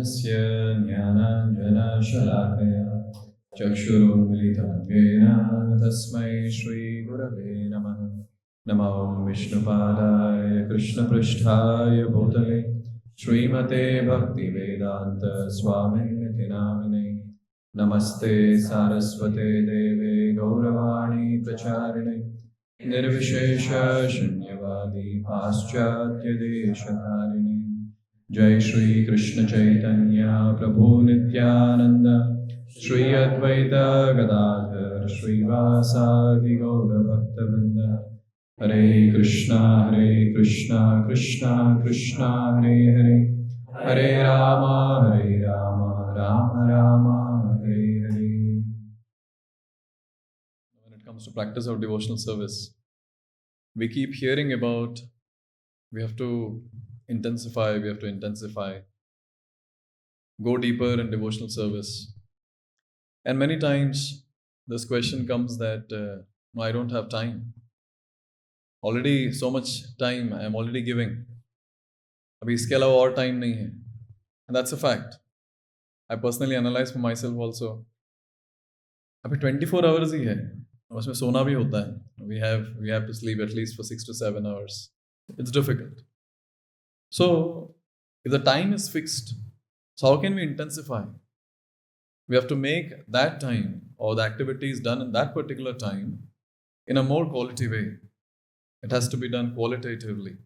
Tasya Jnananjana Shalakaya Chakshurunmilitam Yena Tasmai Shri Gurave Namaha Namo Vishnupadaya Krishna Pristhaya Bhutale Srimate Bhakti Vedanta Swami Namine Namaste Saraswate Deve Gauravani Pracharine Nirvishesha Shunyavadi Paschatya Deshatarine Jai Shri Krishna Chaitanya Prabhu Nityananda Shri Advaita Gadadhar Shri Vasadi Gaura Bhaktavinda Hare Krishna Krishna Krishna Hare Hare Hare Rama Rama Rama Hare Hare. When it comes to practice of devotional service, we keep hearing about we have to intensify, go deeper in devotional service. And many times this question comes that, no, I don't have time. Already so much time I am already giving. Abhi iske alawa aur time nahi hai. And that's a fact. I personally analyze for myself also. Abhi 24 hours hi hai. Usme sona bhi hota hai. We have to sleep at least for 6 to 7 hours. It's difficult. So, if the time is fixed, so how can we intensify? We have to make that time or the activities done in that particular time in a more quality way. It has to be done qualitatively.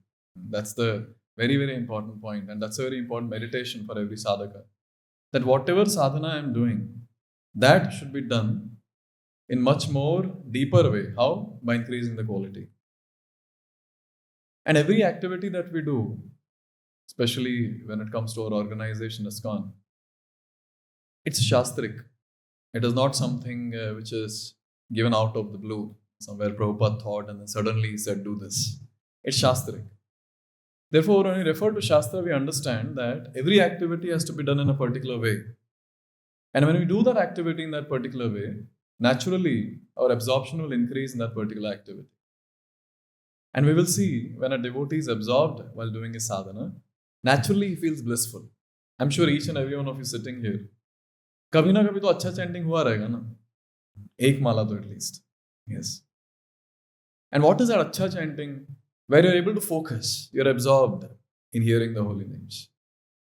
That's the very, very important point. And that's a very important meditation for every sadhaka. That whatever sadhana I am doing, that should be done in much more deeper way. How? By increasing the quality. And every activity that we do, especially when it comes to our organization ISKCON, it's shastric. It is not something which is given out of the blue. Somewhere Prabhupada thought and then suddenly he said, do this. It's shastric. Therefore, when we refer to Shastra, we understand that every activity has to be done in a particular way. And when we do that activity in that particular way, naturally, our absorption will increase in that particular activity. And we will see when a devotee is absorbed while doing his sadhana, naturally he feels blissful. I'm sure each and every one of you sitting here, kabhi na kabhi to acha chanting hua rahega na. Ek mala to at least. Yes. And what is that acha chanting? Where you're able to focus, you're absorbed in hearing the holy names.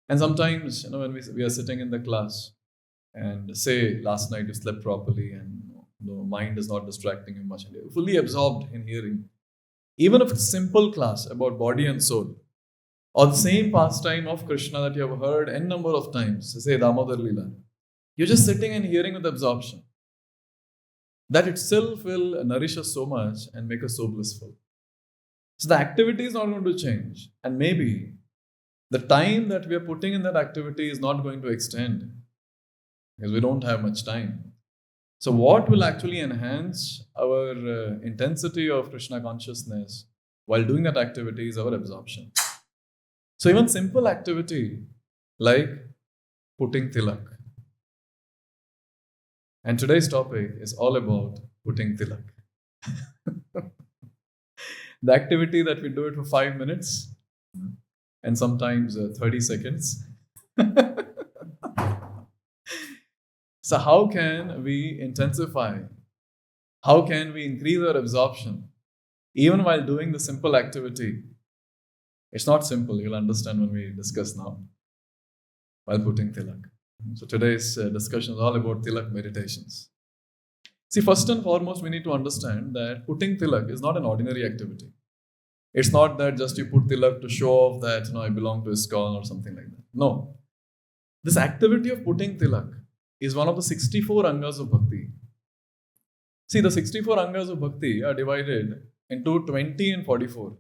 And sometimes, when we are sitting in the class and say last night you slept properly and the mind is not distracting you much and you're fully absorbed in hearing. Even if it's simple class about body and soul, or the same pastime of Krishna that you have heard n number of times, say Damodar Leela, you're just sitting and hearing with absorption. That itself will nourish us so much and make us so blissful. So the activity is not going to change. And maybe the time that we are putting in that activity is not going to extend because we don't have much time. So what will actually enhance our intensity of Krishna consciousness while doing that activity is our absorption. So even simple activity like putting tilak. And today's topic is all about putting tilak. The activity that we do it for 5 minutes and sometimes 30 seconds. So how can we intensify? How can we increase our absorption even while doing the simple activity? It's not simple, you'll understand when we discuss now, while putting tilak. So today's discussion is all about tilak meditations. See, first and foremost, we need to understand that putting tilak is not an ordinary activity. It's not that just you put tilak to show off that, I belong to ISKCON or something like that. No. This activity of putting tilak is one of the 64 angas of bhakti. See, the 64 angas of bhakti are divided into 20 and 44.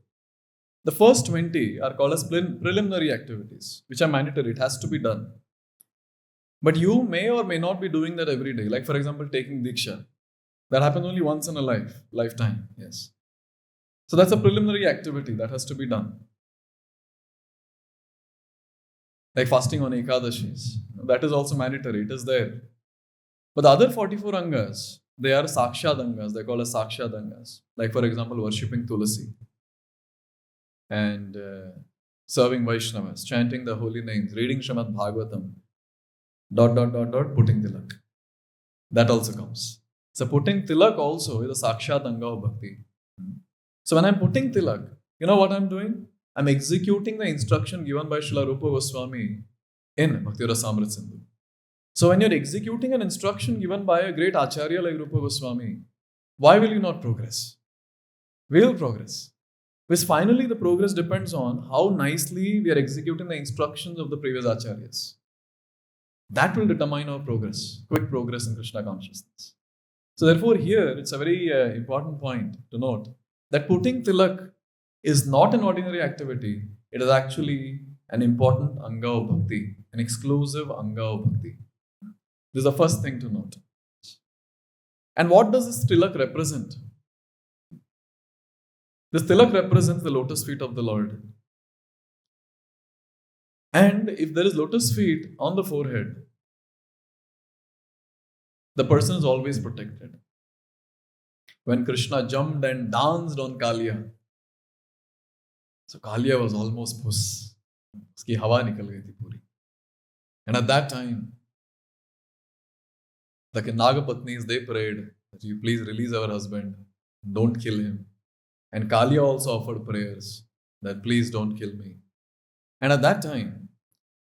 The first 20 are called as preliminary activities, which are mandatory. It has to be done. But you may or may not be doing that every day. Like, for example, taking Diksha. That happens only once in a lifetime. Yes. So that's a preliminary activity that has to be done. Like fasting on Ekadashis. That is also mandatory. It is there. But the other 44 angas, they are Sakshad angas. They're called as Sakshad angas. Like, for example, worshipping Tulasi. And serving Vaishnavas, chanting the holy names, reading Srimad Bhagavatam, ... putting tilak. That also comes. So putting tilak also is a sakshat anga of bhakti. So when I'm putting tilak, you know what I'm doing? I'm executing the instruction given by Srila Rupa Goswami in Bhakti Rasamrita Sindhu. So when you're executing an instruction given by a great acharya like Rupa Goswami, why will you not progress? We will progress. Because finally the progress depends on how nicely we are executing the instructions of the previous acharyas. That will determine our progress, quick progress in Krishna consciousness. So therefore here it's a very important point to note that putting tilak is not an ordinary activity. It is actually an important anga of bhakti, an exclusive anga of bhakti. This is the first thing to note. And what does this tilak represent? This tilak represents the lotus feet of the Lord. And if there is lotus feet on the forehead, the person is always protected. When Krishna jumped and danced on Kaliya, so Kaliya was almost puss. Uski hawa nikal gayi thi puri. And at that time, the Nagapatnis, they prayed that you please release our husband, don't kill him. And Kaliya also offered prayers that please don't kill me. And at that time,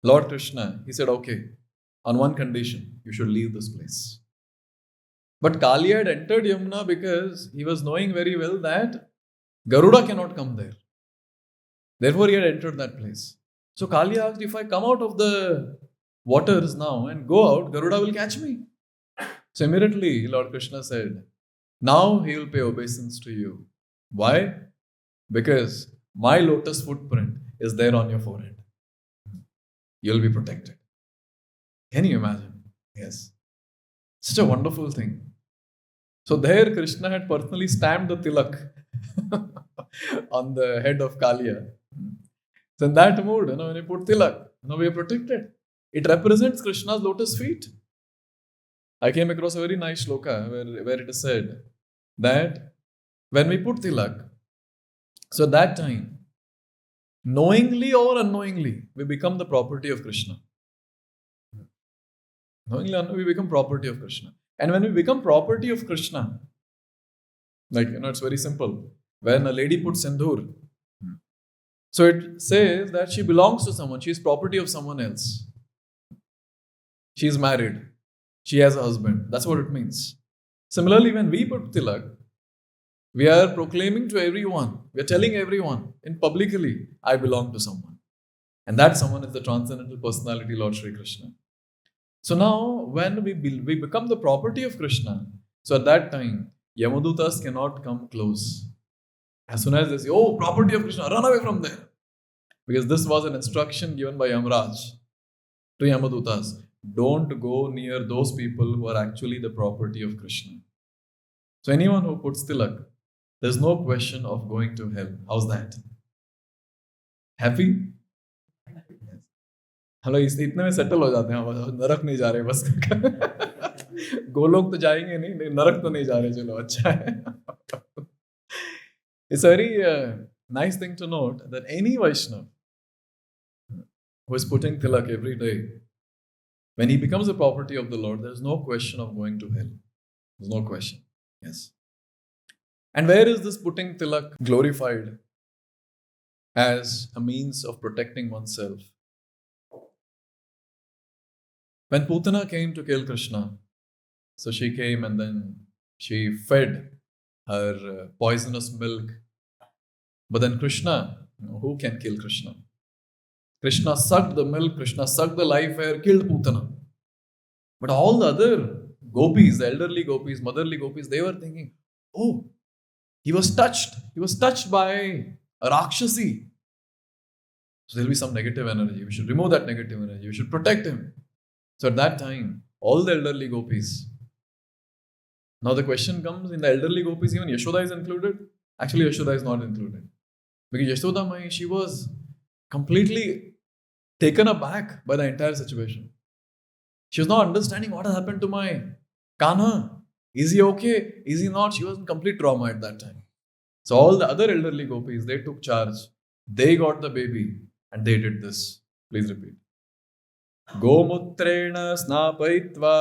Lord Krishna, he said, okay, on one condition, you should leave this place. But Kaliya had entered Yamuna because he was knowing very well that Garuda cannot come there. Therefore, he had entered that place. So Kaliya asked, if I come out of the waters now and go out, Garuda will catch me. So immediately, Lord Krishna said, now he will pay obeisance to you. Why? Because my lotus footprint is there on your forehead. You'll be protected. Can you imagine? Yes. Such a wonderful thing. So there Krishna had personally stamped the tilak on the head of Kaliya. So in that mood, when you put tilak, we are protected. It represents Krishna's lotus feet. I came across a very nice shloka where it is said that when we put tilak, so at that time, knowingly or unknowingly, we become the property of Krishna. Knowingly or unknowingly, we become property of Krishna. And when we become property of Krishna, it's very simple. When a lady puts sindhur, so it says that she belongs to someone, she is property of someone else. She is married, she has a husband. That's what it means. Similarly, when we put tilak, we are proclaiming to everyone, we are telling everyone in publicly, I belong to someone. And that someone is the transcendental personality, Lord Shri Krishna. So now, when we become the property of Krishna, so at that time, Yamadutas cannot come close. As soon as they say, oh, property of Krishna, run away from there. Because this was an instruction given by Yamraj to Yamadutas. Don't go near those people who are actually the property of Krishna. So anyone who puts tilak, there's no question of going to hell. How's that? Happy? Hello इतने में settle हो जाते हैं, नरक नहीं जा रहे बस गोलोक तो जाएंगे नहीं, नरक तो नहीं जा रहे, चलो अच्छा है. It's a very nice thing to note that any Vaishnava who is putting tilak every day, when he becomes a property of the Lord, there is no question of going to hell. There's no question. Yes. And where is this putting tilak glorified as a means of protecting oneself? When Putana came to kill Krishna, so she came and then she fed her poisonous milk. But then Krishna, who can kill Krishna? Krishna sucked the milk, Krishna sucked the life air, killed Putana. But all the other gopis, the elderly gopis, motherly gopis, they were thinking, oh, he was touched. He was touched by a Rakshasi. So there will be some negative energy. We should remove that negative energy. We should protect him. So at that time, all the elderly gopis. Now the question comes, in the elderly gopis, even Yashoda is included? Actually, Yashoda is not included. Because Yashoda Mai, she was completely taken aback by the entire situation. She was not understanding what has happened to my Kanha. Is he okay? Is he not? She was in complete trauma at that time. So all the other elderly gopis, they took charge. They got the baby. And they did this. Please repeat. Gomutrena snapayitva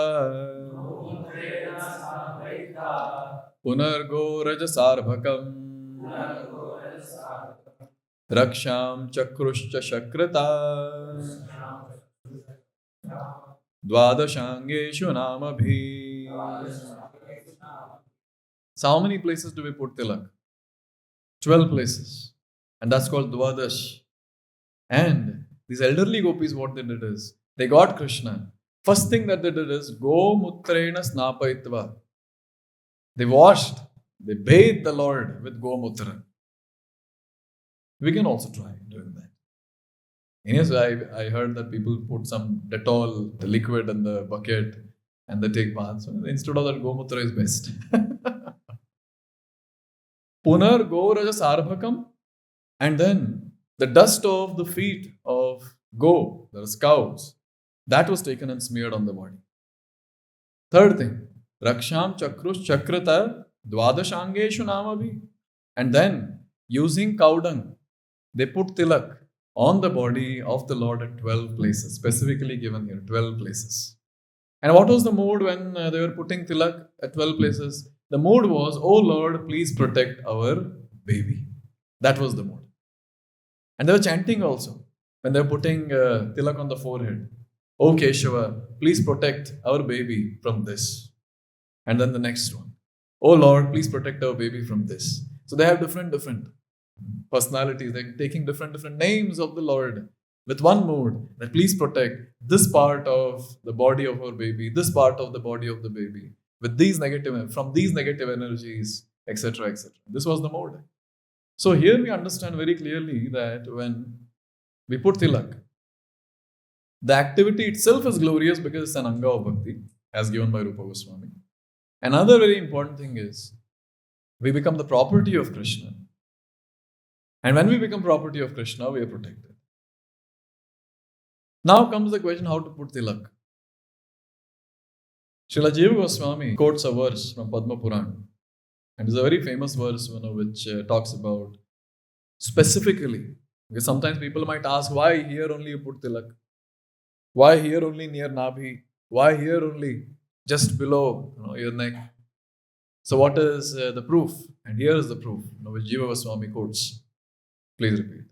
punargo rajasarbhakam raksham chakruscha shakrata dvadashangeshu namabhi. So how many places do we put tilak? 12 places. And that's called Dwadash. And these elderly gopis, what they did is, they got Krishna. First thing that they did is, Go Mutrena Snapayitva. They washed, they bathed the Lord with Go Mutra. We can also try doing that. And yes, I heard that people put some Dettol, the liquid in the bucket, and they take baths. So instead of that, Go Mutra is best. Punar Go Raja Sarbhakam. And then the dust of the feet of go, those cows, that was taken and smeared on the body. Third thing, Raksham Chakrus Chakrata Dvadashangeshu Namavi. And then, using cow dung, they put tilak on the body of the Lord at 12 places, specifically given here, 12 places. And what was the mood when they were putting tilak at 12 places? The mood was, Oh Lord, please protect our baby. That was the mood. And they were chanting also when they were putting tilak on the forehead. Oh Keshava, please protect our baby from this. And then the next one. Oh Lord, please protect our baby from this. So they have different personalities. They're taking different names of the Lord with one mood, that please protect this part of the body of our baby, this part of the body of the baby, with from these negative energies, etc., etc. This was the mode. So here we understand very clearly that when we put tilak, the activity itself is glorious because it's an anga of bhakti, as given by Rupa Goswami. Another very important thing is, we become the property of Krishna. And when we become property of Krishna, we are protected. Now comes the question, how to put tilak. Srila Jiva Goswami quotes a verse from Padma Purana. And it's a very famous verse, which talks about specifically, because sometimes people might ask, why here only you put tilak? Why here only near Nabhi? Why here only just below your neck? So what is the proof? And here is the proof, which Jiva Goswami quotes. Please repeat.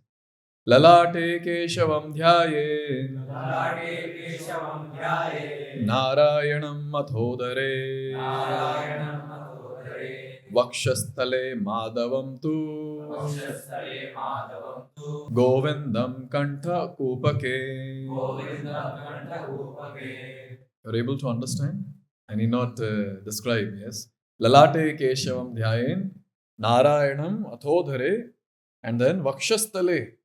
Lalate Keshavam Dhyaye Narayanam Mathodare Vakshasthale Madhavam tu Govindam Kantha Kupake. You're able to understand? I need not describe, yes? Lalate Keshavam Dhyayen Narayanam Athodhare, and then Vakshasthale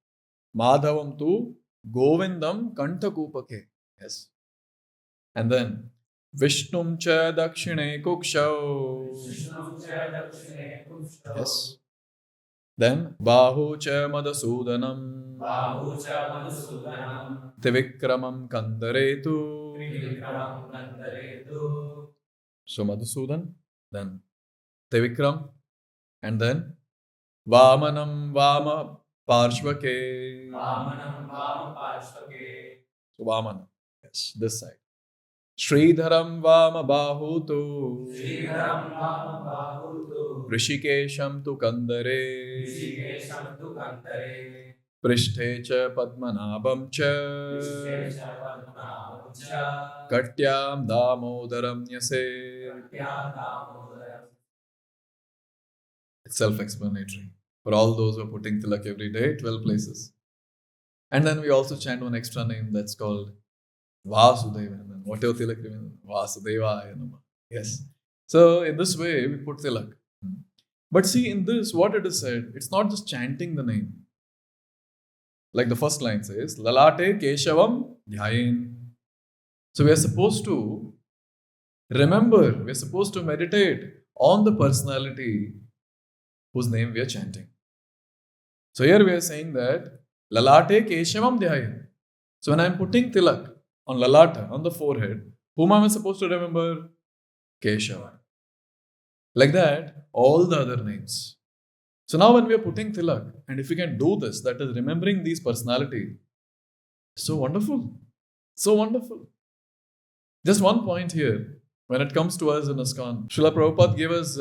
Madhavam tu Govindam Kantha Kupake. Yes. And then Vishnum cha dakshine kukshav. Yes. Then Bahu cha madasudanam. Trivikramam kandaretu. So Madhusudan, then Trivikram, and then Vamanam Vama Parshvake. So Vamana. Yes, this side. Sridharam Vama Bahutu. Rishikesham tu Kandare. Prishthe cha Padmanabham cha. Katyam Damodaram Nyase. It's self-explanatory. For all those who are putting tilak every day, 12 places. And then we also chant one extra name that's called Vasudeva. Whatever tilak means, Vasudeva. Yes. So in this way, we put tilak. But see, in this, what it is said, it's not just chanting the name. Like the first line says, Lalate Keshavam Dhyayen. So we are supposed to remember, we are supposed to meditate on the personality whose name we are chanting. So here we are saying that Lalate Keshavam Dhyayen. So when I am putting tilak on Lalata, on the forehead, whom am I supposed to remember? Keshava. Like that, all the other names. So now when we are putting tilak, and if we can do this, that is remembering these personalities, So wonderful. So wonderful. Just one point here. When it comes to us in ISKCON, Srila Prabhupada gave us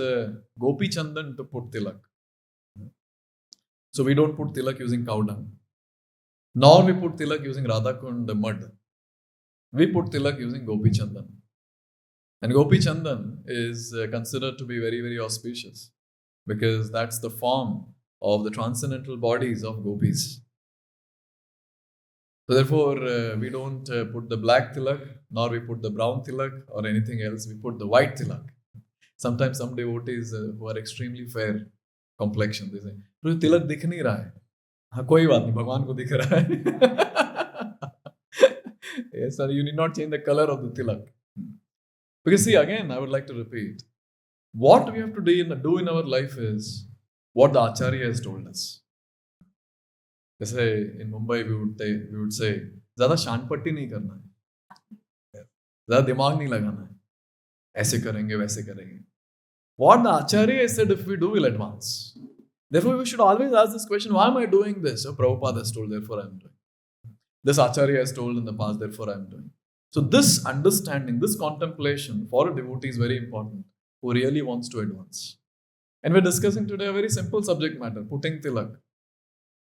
Gopi Chandan to put tilak. So we don't put tilak using cow dung. Nor we put tilak using Radhakund mud. We put tilak using Gopi Chandan. And Gopi Chandan is considered to be very, very auspicious because that's the form of the transcendental bodies of gopis. So therefore, we don't put the black tilak, nor we put the brown tilak or anything else. We put the white tilak. Sometimes some devotees who are extremely fair complexion, they say, "तो tilak दिख नहीं रहा है." हाँ, कोई बात नहीं, भगवान को दिख रहा है. Yes, sir, you need not change the color of the tilak. Because see, again, I would like to repeat, what we have to do in our life is what the Acharya has told us. जैसे in Mumbai we would say ज़्यादा शानपट्टी नहीं करना है, ज़्यादा दिमाग नहीं लगाना है, ऐसे करेंगे वैसे करेंगे. What the Acharya said, if we do, we'll advance. Therefore, we should always ask this question: why am I doing this? So Prabhupada has told, therefore I am doing. This Acharya has told in the past, therefore I am doing. So this understanding, this contemplation for a devotee is very important who really wants to advance. And we're discussing today a very simple subject matter, putting tilak.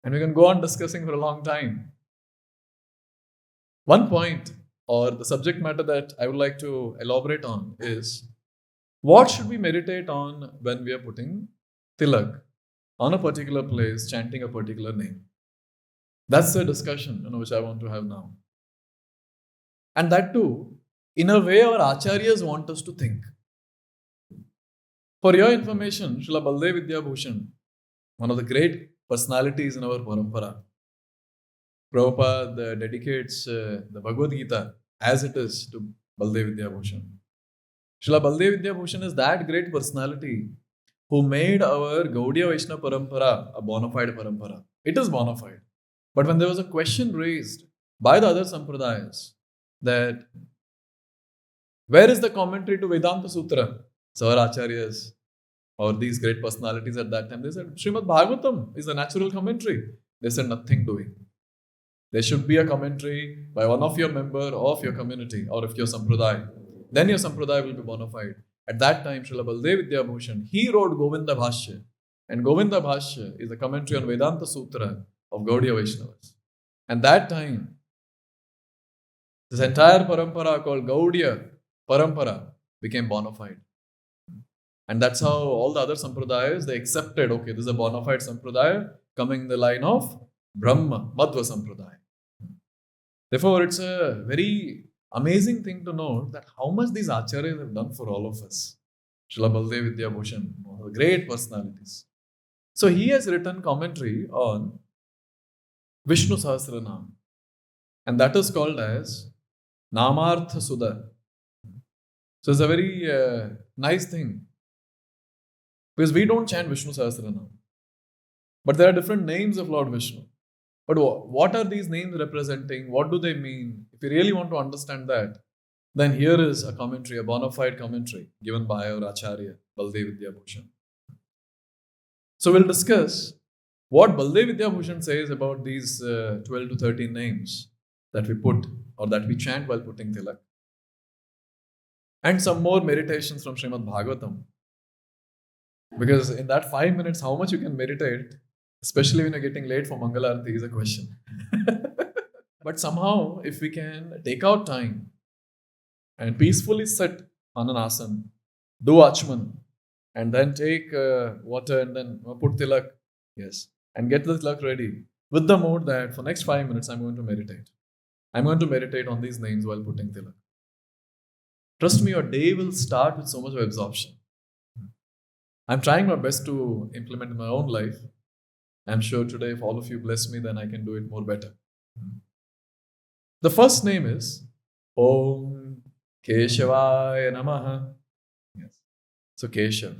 And we can go on discussing for a long time. One point or the subject matter that I would like to elaborate on is what should we meditate on when we are putting tilak on a particular place, chanting a particular name. That's the discussion which I want to have now. And that too, in a way our acharyas want us to think. For your information, Srila Baldev Vidya Bhushan, one of the great personalities in our parampara, Prabhupada dedicates the Bhagavad Gita as it is to Baldev Vidya Bhushan. Srila Baldev Vidya Bhushan is that great personality who made our Gaudiya Vaishnava parampara a bona fide parampara. It is bona fide. But when there was a question raised by the other sampradayas that where is the commentary to Vedanta Sutra? So our acharyas or these great personalities at that time, they said, Srimad Bhagavatam is the natural commentary. They said nothing doing. There should be a commentary by one of your member of your community or of your sampradaya. Then your sampradaya will be bona fide. At that time, Srila Baldev Vidya Bhushan, he wrote Govinda Bhashya. And Govinda Bhashya is a commentary on Vedanta Sutra of Gaudiya Vaishnavas. And that time, this entire parampara called Gaudiya Parampara became bona fide. And that's how all the other sampradayas, they accepted, okay, this is a bona fide sampradaya coming in the line of Brahma, Madhva Sampradaya. Therefore, it's a very amazing thing to know that how much these acharyas have done for all of us. Srila Baldev Vidya Bhushan, one of the great personalities. So he has written commentary on Vishnu Sahasranam, and that is called as Namartha Sudha. So it's a very nice thing because we don't chant Vishnu Sahasranam, but there are different names of Lord Vishnu. But what are these names representing? What do they mean? If you really want to understand that, then here is a commentary, a bona fide commentary given by our Acharya, Baldev Vidya Bhushan. So we'll discuss what Baldev Vidya Bhushan says about these 12 to 13 names that we put or that we chant while putting tilak. And some more meditations from Srimad Bhagavatam. Because in that 5 minutes, how much you can meditate, especially when you're getting late for Mangala Arati, is a question. But somehow, if we can take out time and peacefully sit on an asana, do Achman, and then take water and then put tilak, yes, and get the tilak ready with the mood that for next 5 minutes, I'm going to meditate. I'm going to meditate on these names while putting tilak. Trust me, your day will start with so much of absorption. I'm trying my best to implement in my own life. I'm sure today, if all of you bless me, then I can do it more better. The first name is Om Keshavaya Namaha. Yes. So Keshav.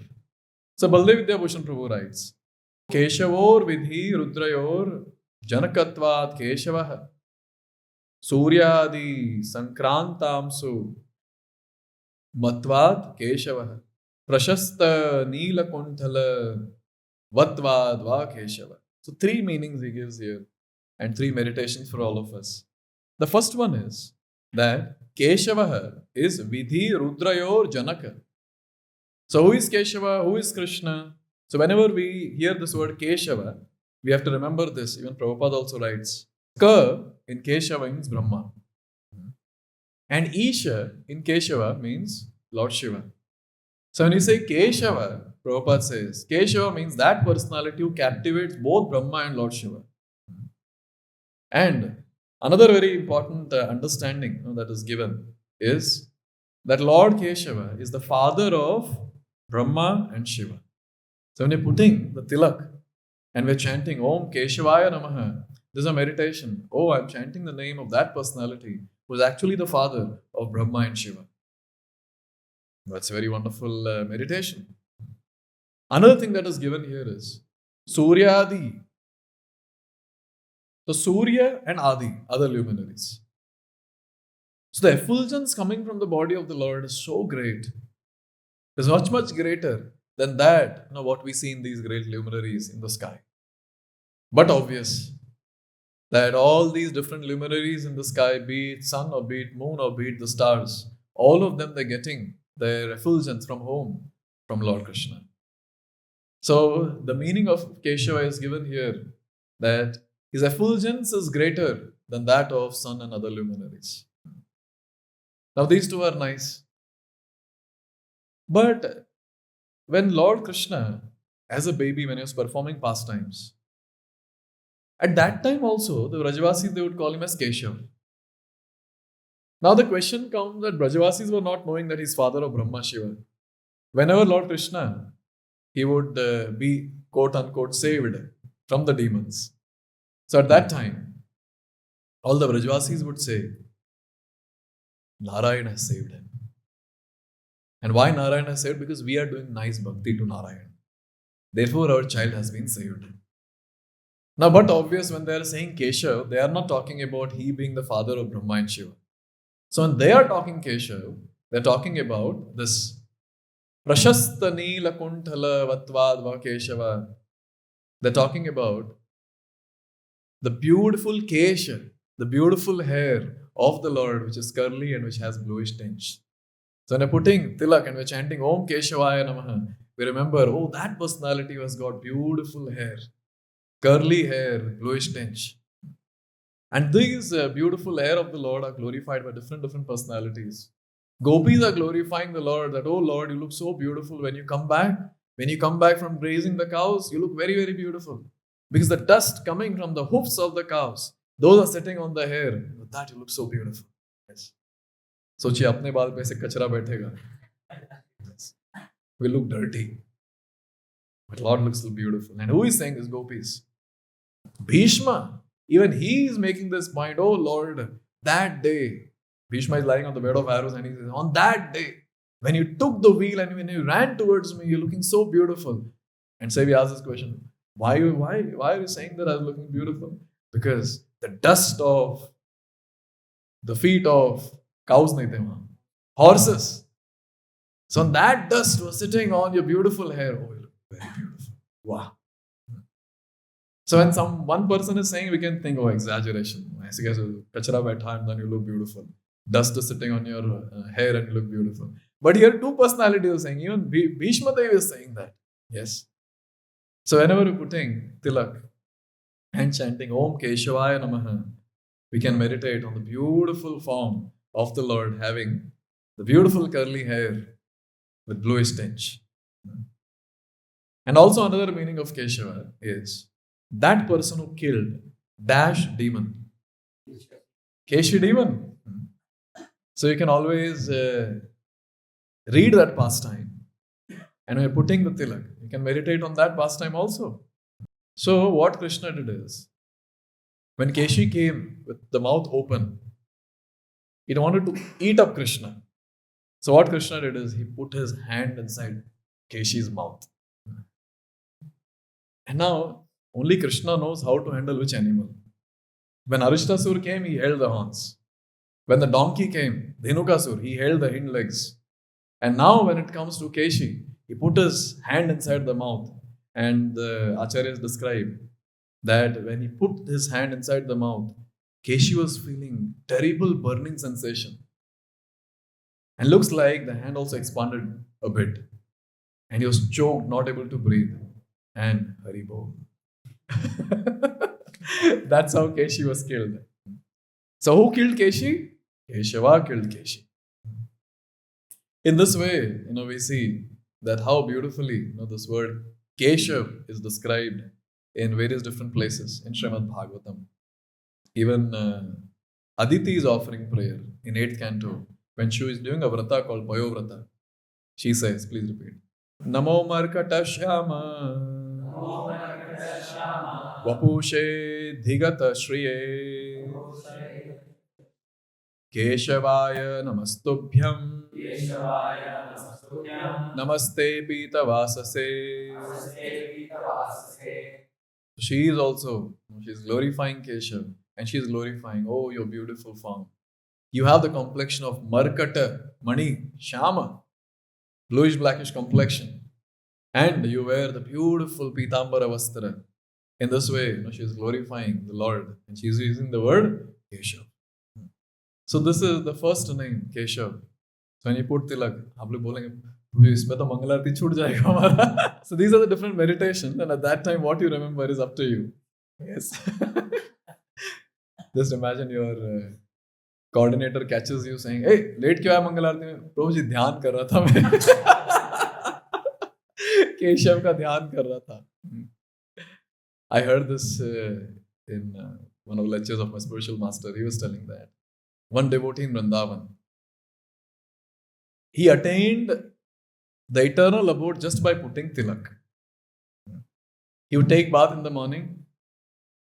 So Baldev Vidya Bhushan Prabhu writes, Keshavor Vidhi Rudrayor Janakatvat Keshavaha Suryadi Sankrantamsu Matvat Keshavaha Prashasta Neelakunthala Vatvad Va Keshava. So 3 meanings he gives here and 3 meditations for all of us. The first one is that Keshava is Vidhi Rudrayor Janaka. So who is Keshava? Who is Krishna? So whenever we hear this word Keshava, we have to remember this. Even Prabhupada also writes, Ka in Keshava means Brahma. And Isha in Keshava means Lord Shiva. So when you say Keshava, Prabhupada says, Keshava means that personality who captivates both Brahma and Lord Shiva. And another very important understanding that is given is that Lord Keshava is the father of Brahma and Shiva. So when you're putting the tilak and we're chanting Om Keshavaya Namaha, this is a meditation. Oh, I'm chanting the name of that personality who is actually the father of Brahma and Shiva. That's a very wonderful meditation. Another thing that is given here is Suryadi. So Surya and Adi, other luminaries. So the effulgence coming from the body of the Lord is so great. It's much, much greater than that, what we see in these great luminaries in the sky. But obvious that all these different luminaries in the sky, be it sun or be it moon or be it the stars, all of them, they're getting their effulgence from whom? From Lord Krishna. So the meaning of Keshava is given here that his effulgence is greater than that of sun and other luminaries. Now these two are nice. But when Lord Krishna, as a baby, when he was performing pastimes, at that time also, the Brajavasis, they would call him as Keshav. Now the question comes that Brajavasis were not knowing that he's father of Brahma Shiva. Whenever Lord Krishna, he would be quote unquote saved from the demons. So at that time, all the Brajavasis would say, Narayan has saved him. And why Narayan has saved? Because we are doing nice bhakti to Narayan. Therefore, our child has been saved. Now, but obvious when they are saying Keshav, they are not talking about he being the father of Brahma and Shiva. So when they are talking Keshav, they are talking about this Prashasta Neela Kunthala Vatvadva Keshava. They are talking about the beautiful Kesha, the beautiful hair of the Lord, which is curly and which has bluish tinge. So when we're putting tilak and we're chanting Om Keshavaya Namaha, we remember, oh, that personality has got beautiful hair, curly hair, bluish tinge. And these beautiful hair of the Lord are glorified by different personalities. Gopis are glorifying the Lord that, oh Lord, you look so beautiful when you come back. When you come back from grazing the cows, you look very, very beautiful. Because the dust coming from the hoofs of the cows, those are sitting on the hair. With that, you look so beautiful. Yes. सोचिए अपने बाल पे ऐसे कचरा बैठेगा. We look dirty. But Lord looks so beautiful. And who is saying this? Gopis. Bhishma. Even he is making this point. Oh Lord, that day. Bhishma is lying on the bed of arrows and he says, on that day, when you took the wheel and when you ran towards me, you're looking so beautiful. And say we ask this question. Why are you saying that I was looking beautiful? Because the dust of the feet of cows nahi the wahan. Horses. So that dust was sitting on your beautiful hair. Oh, you look very beautiful. Wow. So when one person is saying, we can think, oh, exaggeration. Aise kaise kachra baitha and then you look beautiful. Dust is sitting on your hair and you look beautiful. But here two personalities are saying, even Bhishma Dev is saying that. Yes. So whenever we're putting tilak and chanting Om Keshavaya Namaha, we can meditate on the beautiful form of the Lord having the beautiful curly hair with bluish tinge. And also another meaning of Keshava is that person who killed dash demon. Keshi demon. So you can always read that pastime. And when you're putting the tilak, you can meditate on that pastime also. So what Krishna did is, when Keshi came with the mouth open, he wanted to eat up Krishna. So what Krishna did is, he put his hand inside Keshi's mouth. And now, only Krishna knows how to handle which animal. When Arishtasur came, he held the horns. When the donkey came, Dhenukasur, he held the hind legs. And now when it comes to Keshi, he put his hand inside the mouth. And the Acharyas describe that when he put his hand inside the mouth, Keshi was feeling terrible burning sensation. And looks like the hand also expanded a bit. And he was choked, not able to breathe. And Haribo. That's how Keshi was killed. So who killed Keshi? Keshava killed Keshi. In this way, we see that how beautifully, this word Keshav is described in various different places in Srimad Bhagavatam. Even Aditi is offering prayer in 8th canto when she is doing a vrata called Payovrata. She says, please repeat. Namo Markata Shyama Vapushe Dhigata Shriye Keshavaya Namastubhyam Namaste Pita Vasase. She is also, she's glorifying Keshav and she's glorifying, oh, your beautiful form. You have the complexion of Markata, Mani, Shama, bluish blackish complexion. And you wear the beautiful Pitambara Vastra. In this way, she is glorifying the Lord. And she is using the word Keshav. So this is the first name, Keshav. So when you put Tilak, आप लोग बोलेंगे, इसमें तो मंगलारती छूट जाएगा हमारा. So these are the different meditations, and at that time, what you remember is up to you. Yes. Just imagine your coordinator catches you saying, "Hey, late क्यों आया मंगलारती में?" प्रभुजी ध्यान कर रहा था मैं. केशव का ध्यान कर रहा था. I heard this in one of the lectures of my spiritual master. He was telling that one devotee in Vrindavan, he attained the eternal abode just by putting tilak. He would take bath in the morning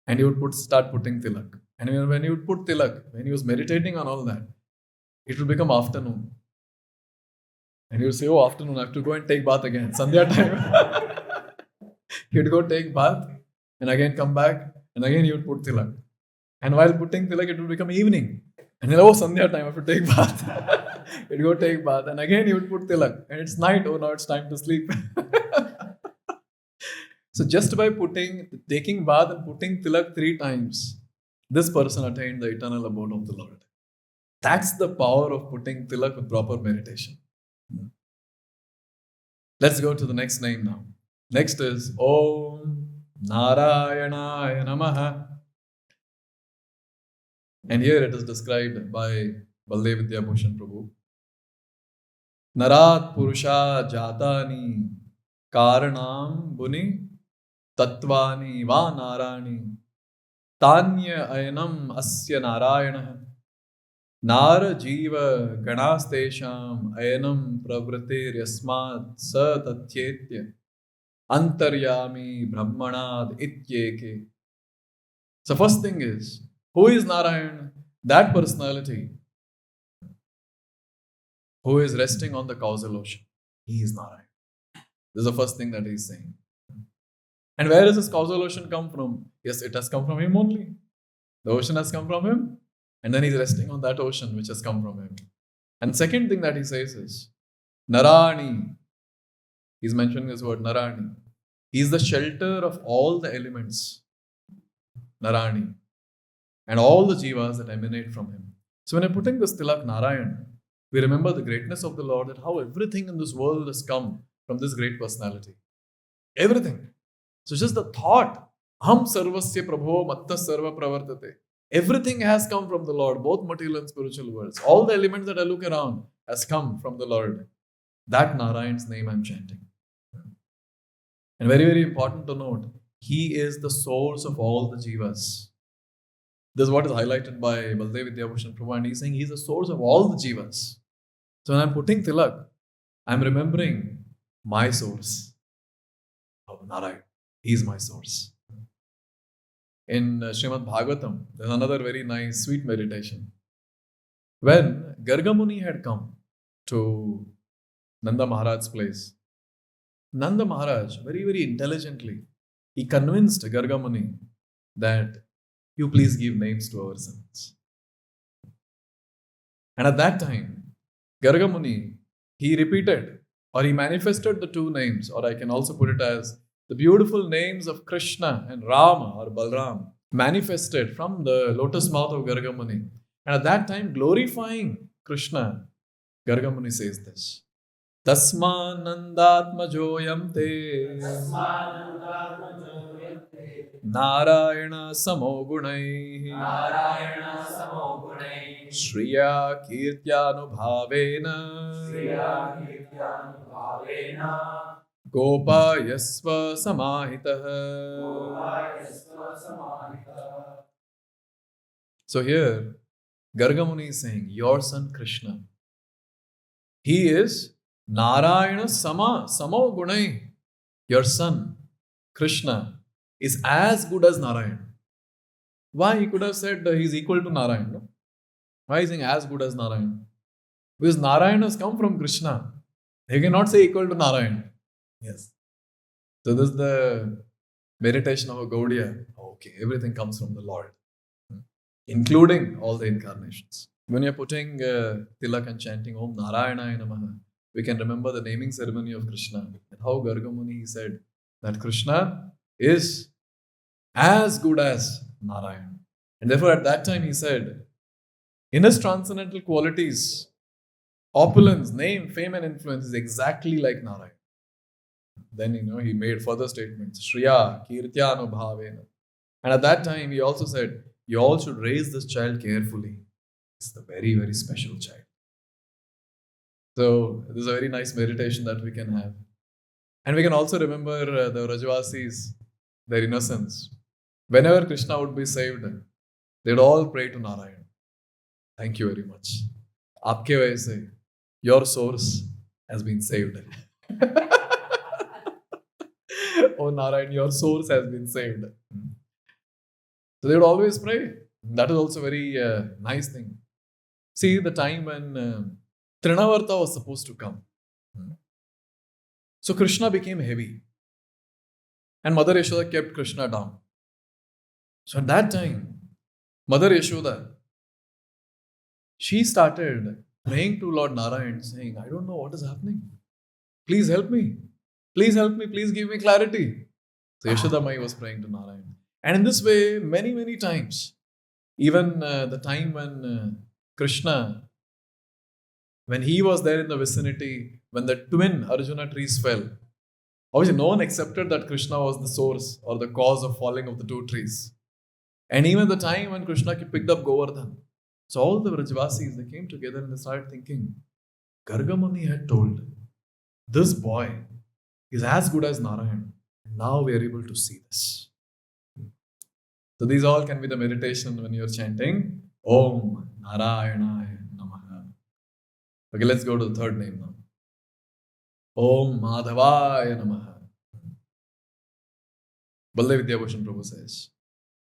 and he would start putting tilak. And when he would put tilak, when he was meditating on all that, it would become afternoon. And he would say, oh, afternoon, I have to go and take bath again. Sandhya time. He would go take bath and again come back and again he would put tilak. And while putting tilak, it would become evening. And then, oh, Sandhya time, I have to take bath. He'd go take bath. And again, he would put tilak. And it's night. Oh, now it's time to sleep. So just by taking bath and putting tilak 3 times, this person attained the eternal abode of the Lord. That's the power of putting tilak with proper meditation. Let's go to the next name now. Next is Om Narayanaya Namaha. And here it is described by Baldev Vidyabhushan Prabhu. Narat Purusha Jatani Karanam Buni Tattvani Va Narani Tanya Ayanam Asya Narayana Nara Jiva Ganastesham Ayanam Pravritir Yasmat Sa Tatyetya Antaryami Brahmanad Ityeke. So first thing is, who is Narayan? That personality who is resting on the causal ocean. He is Narayan. This is the first thing that he is saying. And where does this causal ocean come from? Yes, it has come from him only. The ocean has come from him. And then he's resting on that ocean which has come from him. And second thing that he says is, Narani. He's mentioning this word, Narani. He is the shelter of all the elements. Narani. And all the jivas that emanate from him. So when I'm putting this Tilak Narayan, we remember the greatness of the Lord, that how everything in this world has come from this great personality. Everything. So just the thought, Ham Sarvasya Prabho Matta Sarva Pravartate. Everything has come from the Lord, both material and spiritual worlds. All the elements that I look around has come from the Lord. That Narayan's name I'm chanting. And very, very important to note, he is the source of all the jivas. This is what is highlighted by Baldev Vidyabhushan Prabhu, and he's saying he's the source of all the jivas. So when I'm putting tilak, I'm remembering my source. Oh, Narayan, he is my source. In Srimad Bhagavatam, there's another very nice, sweet meditation. When Garga Muni had come to Nanda Maharaj's place, Nanda Maharaj, very, very intelligently, he convinced Garga Muni that you please give names to our sons. And at that time, Garga Muni, he repeated or he manifested the 2 names, or I can also put it as the beautiful names of Krishna and Rama or Balram, manifested from the lotus mouth of Gargamuni. And at that time, glorifying Krishna, Gargamuni says this. Tasmanandatmajoyam te Narayana samogunai Shriya kirtyanubhavena Gopa yasva samahitah. So here, Gargamuni is saying, your son Krishna, he is Narayana Samo Gunai. Your son Krishna is as good as Narayana. Why? He could have said he is equal to Narayana. No? Why is he saying as good as Narayana? Because Narayana has come from Krishna. He cannot say equal to Narayana. Yes. So this is the meditation of a Gaudiya. Okay, everything comes from the Lord, including all the incarnations. When you're putting Tilak and chanting Om Narayana Namaha, we can remember the naming ceremony of Krishna and how Gargamuni said that Krishna is as good as Narayana. And therefore at that time he said, in his transcendental qualities, opulence, name, fame and influence is exactly like Narayana. Then he made further statements, Shriya Kirtyanu Bhavena. And at that time he also said, you all should raise this child carefully. It's a very, very special child. So this is a very nice meditation that we can have. And we can also remember the Rajvasis, their innocence. Whenever Krishna would be saved, they'd all pray to Narayana. Thank you very much. Aapke wajah se, your source has been saved. Oh Narayan, your source has been saved. So they would always pray. That is also a very nice thing. See, the time when Trinavarta was supposed to come. So Krishna became heavy. And Mother Yashoda kept Krishna down. So at that time, Mother Yashoda, she started praying to Lord Narayan, saying, I don't know what is happening. Please help me. Please help me. Please give me clarity. So Yashoda Mai was praying to Narayan. And in this way, many, many times, even the time when Krishna, when he was there in the vicinity, when the twin Arjuna trees fell, obviously no one accepted that Krishna was the source or the cause of falling of the two trees. And even the time when Krishna picked up Govardhan, so all the Vrajvasis, they came together and they started thinking, Gargamuni had told, this boy is as good as Narayan. Now we are able to see this. So these all can be the meditation when you're chanting Om Narayana Namaha. Okay, let's go to the third name now. Om Madhavaya Namaha. Baldev Vidyabhushan Prabhu says,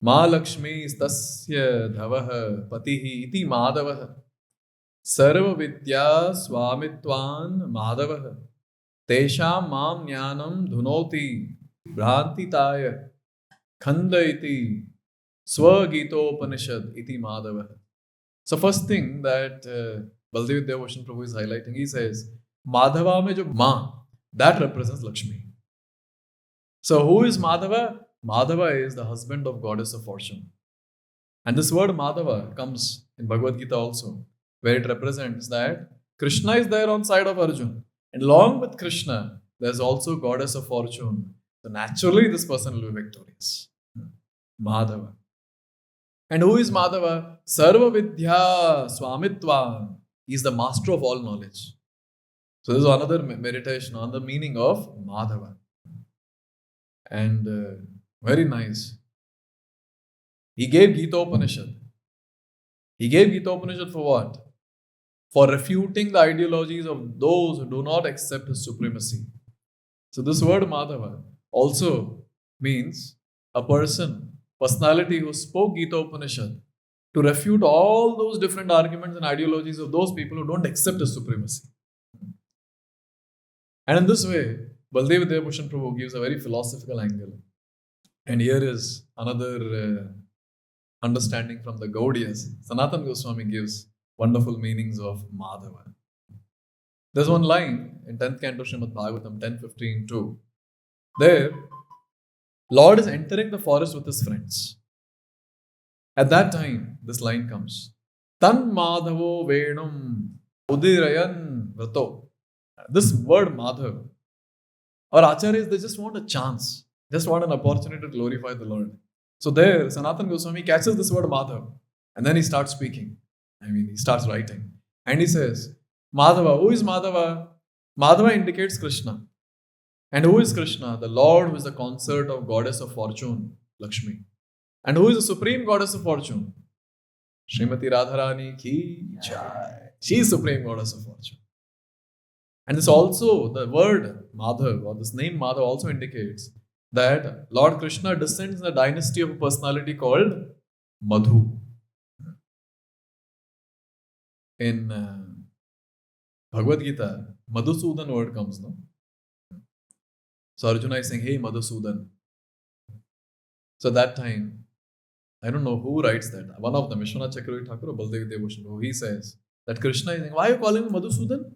Ma Lakshmi Stasya Dhavaha Patihi Iti Madhavaha Sarva Vidya Swamitvan Madhavaha Tesham Mam Jnanam Dhunoti Bhrantitaya Khandaiti Swagitopanishad Iti Madhavaha. So first thing that Baldev Vidyabhushan Prabhu is highlighting, he says, Madhava mein jo Ma, that represents Lakshmi. So who is Madhava? Madhava is the husband of goddess of fortune. And this word Madhava comes in Bhagavad Gita also, where it represents that Krishna is there on side of Arjuna. And along with Krishna, there's also goddess of fortune. So naturally this person will be victorious. Madhava. And who is Madhava? Sarva Vidya Swamitva. He is the master of all knowledge. So this is another meditation on the meaning of Madhava. And very nice. He gave Gita Upanishad. He gave Gita Upanishad for what? For refuting the ideologies of those who do not accept his supremacy. So this word Madhava also means a personality who spoke Gita Upanishad to refute all those different arguments and ideologies of those people who don't accept his supremacy. And in this way, Baldev Vidyabhushan Prabhu gives a very philosophical angle. And here is another understanding from the Gaudiyas. Sanatana Goswami gives wonderful meanings of Madhava. There's one line in 10th canto Srimad Bhagavatam 10:15-2. There, Lord is entering the forest with his friends. At that time, this line comes. Tan Madhavo Venum Udirayan Vrato. This word Madhav, our acharyas, they just want a chance, just want an opportunity to glorify the Lord. So there, Sanatana Goswami catches this word Madhav, and then he starts speaking. He starts writing. And he says, Madhava, who is Madhava? Madhava indicates Krishna. And who is Krishna? The Lord who is the consort of goddess of fortune, Lakshmi. And who is the supreme goddess of fortune? Srimati Radharani ki jai. She is supreme goddess of fortune. And this also, the word Madhav, or this name Madhav also indicates that Lord Krishna descends in the dynasty of a personality called Madhu. In Bhagavad Gita, Madhusudan word comes, no? So Arjuna is saying, hey Madhusudan. So that time, I don't know who writes that. One of them, Vishwanath Chakravarti Thakur or Baldev Devotional, he says that Krishna is saying, why are you calling me Madhusudan?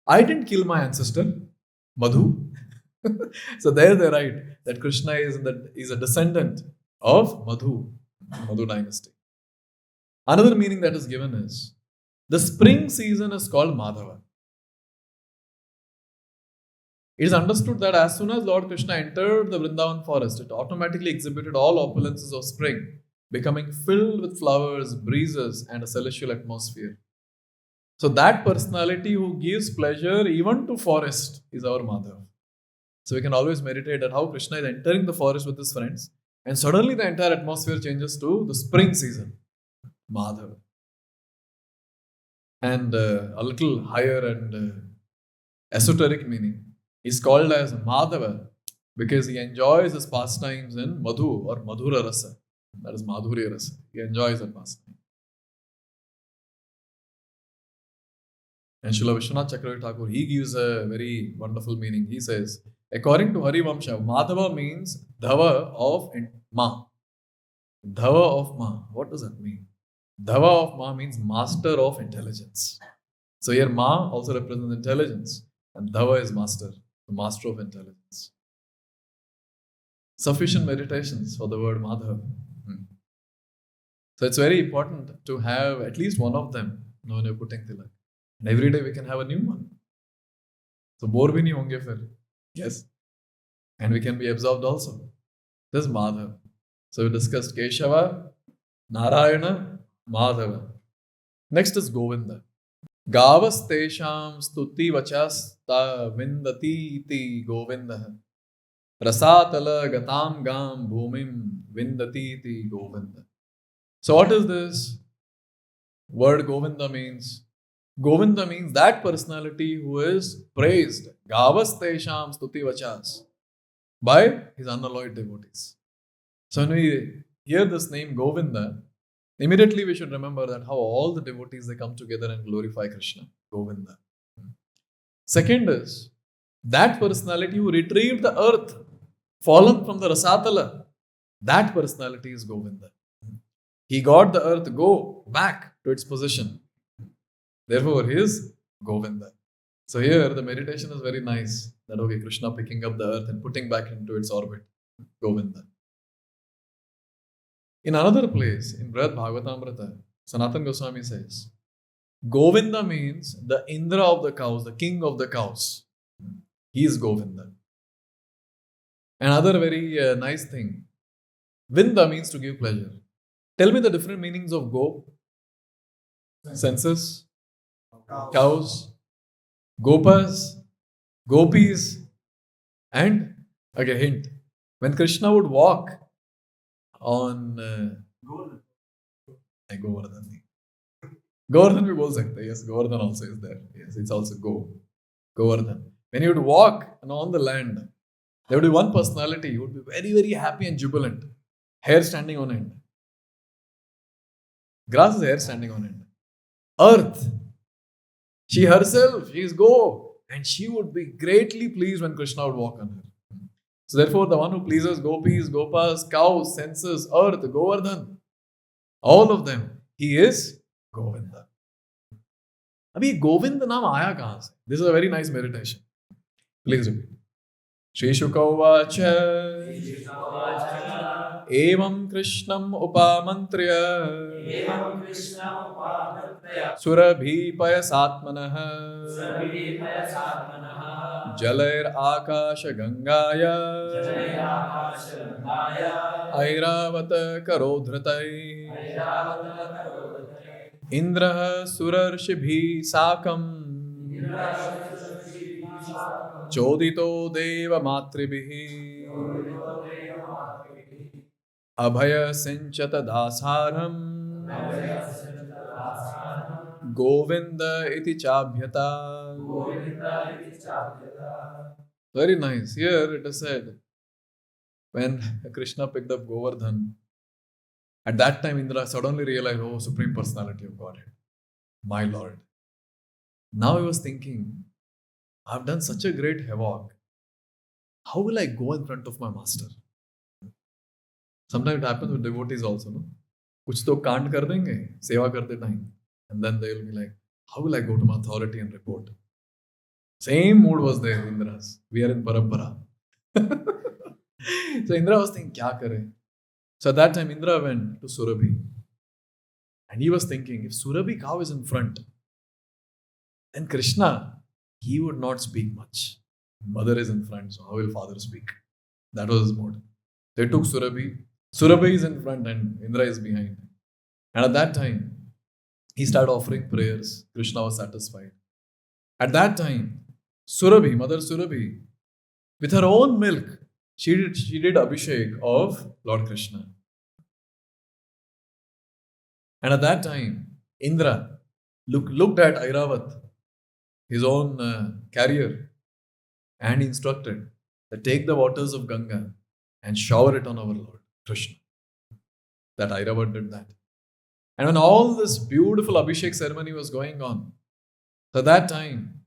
I didn't kill my ancestor, Madhu. So there they write that Krishna is a descendant of Madhu dynasty. Another meaning that is given is, the spring season is called Madhava. It is understood that as soon as Lord Krishna entered the Vrindavan forest, it automatically exhibited all opulences of spring, becoming filled with flowers, breezes, and a celestial atmosphere. So that personality who gives pleasure even to forest is our Madhav. So we can always meditate at how Krishna is entering the forest with his friends, and suddenly the entire atmosphere changes to the spring season, Madhav. And a little higher and esoteric meaning, is called as Madhava because he enjoys his pastimes in Madhu or Madhura Rasa. That is Madhurya Rasa. He enjoys that pastime. And Srila Vishwanath Chakravarti Thakur, he gives a very wonderful meaning. He says, according to Harivamsha, Madhava means Dhava of Ma. Dhava of Ma. What does that mean? Dhava of Ma means master of intelligence. So here Ma also represents intelligence, and Dhava is master, the master of intelligence. Sufficient meditations for the word Madhav. So it's very important to have at least one of them when you're putting Tilak. And every day we can have a new one. So bore bhi nahi honge fir. Yes. And we can be absorbed also. This is Madhav. So we discussed Keshava, Narayana, Madhava. Next is Govinda. Gavas tesham stuti vachasta vindati iti Govinda. Rasatala gatam gam bhumim vindati iti Govinda. So what is this word Govinda means? Govinda means that personality who is praised, Gavas tesham stuti vachas, by his unalloyed devotees. So when we hear this name Govinda, immediately we should remember that how all the devotees, they come together and glorify Krishna, Govinda. Second is, that personality who retrieved the earth, fallen from the Rasatala, that personality is Govinda. He got the earth go back to its position. Therefore, he is Govinda. So here the meditation is very nice. That okay, Krishna picking up the earth and putting back into its orbit. Govinda. In another place, in Brihad Bhagavatamrita, Sanatana Goswami says, Govinda means the Indra of the cows, the king of the cows. He is Govinda. Another very nice thing, Vinda means to give pleasure. Tell me the different meanings of go. Senses, cows, gopas, gopis, and okay, hint. When Krishna would walk on Govardhan. Govardhan we bol sakte. Yes, Govardhan also is there. Yes, it's also Govardhan. When he would walk on the land, there would be one personality. He would be very, very happy and jubilant. Hair standing on end. Grass is hair standing on end. Earth. She herself, she is go. And she would be greatly pleased when Krishna would walk on her. So therefore, the one who pleases gopis, gopas, cows, senses, earth, Govardhan, all of them, he is Govinda. Abhi Govinda naam aaya kahan se? This is a very nice meditation. Please repeat. Shri Shukavacha Evam Krishnam Upamantria Surabhi Payasatmanah Jalair Akasha Gangaya Airavata Karodhratai Indra Surarshibhi Sakam Chodito Deva Matribihi Abhaya Sinchata Dasaram Govinda iti Chabhyata. Very nice. Here it is said, when Krishna picked up Govardhan, at that time Indra suddenly realized, oh, Supreme Personality of Godhead, my Lord. Now he was thinking, I've done such a great havoc. How will I go in front of my master? Sometimes it happens with devotees also, no? कुछ तो कांड कर देंगे सेवा करते time, and then they will be like, how will I go to my authority and report? Same mood was there in Indra's. We are in Parampara. So Indra was thinking, kya kare? So at that time Indra went to Surabhi, and he was thinking, if Surabhi cow is in front, then Krishna, he would not speak much. Mother is in front, so how will father speak? That was his mood. They took Surabhi. Surabhi is in front and Indra is behind. And at that time, he started offering prayers. Krishna was satisfied. At that time, Surabhi, Mother Surabhi, with her own milk, she did Abhishek of Lord Krishna. And at that time, Indra looked at Airavat, his own carrier, and instructed that take the waters of Ganga and shower it on our Lord Krishna. That Airavat did that. And when all this beautiful Abhishek ceremony was going on, so that time,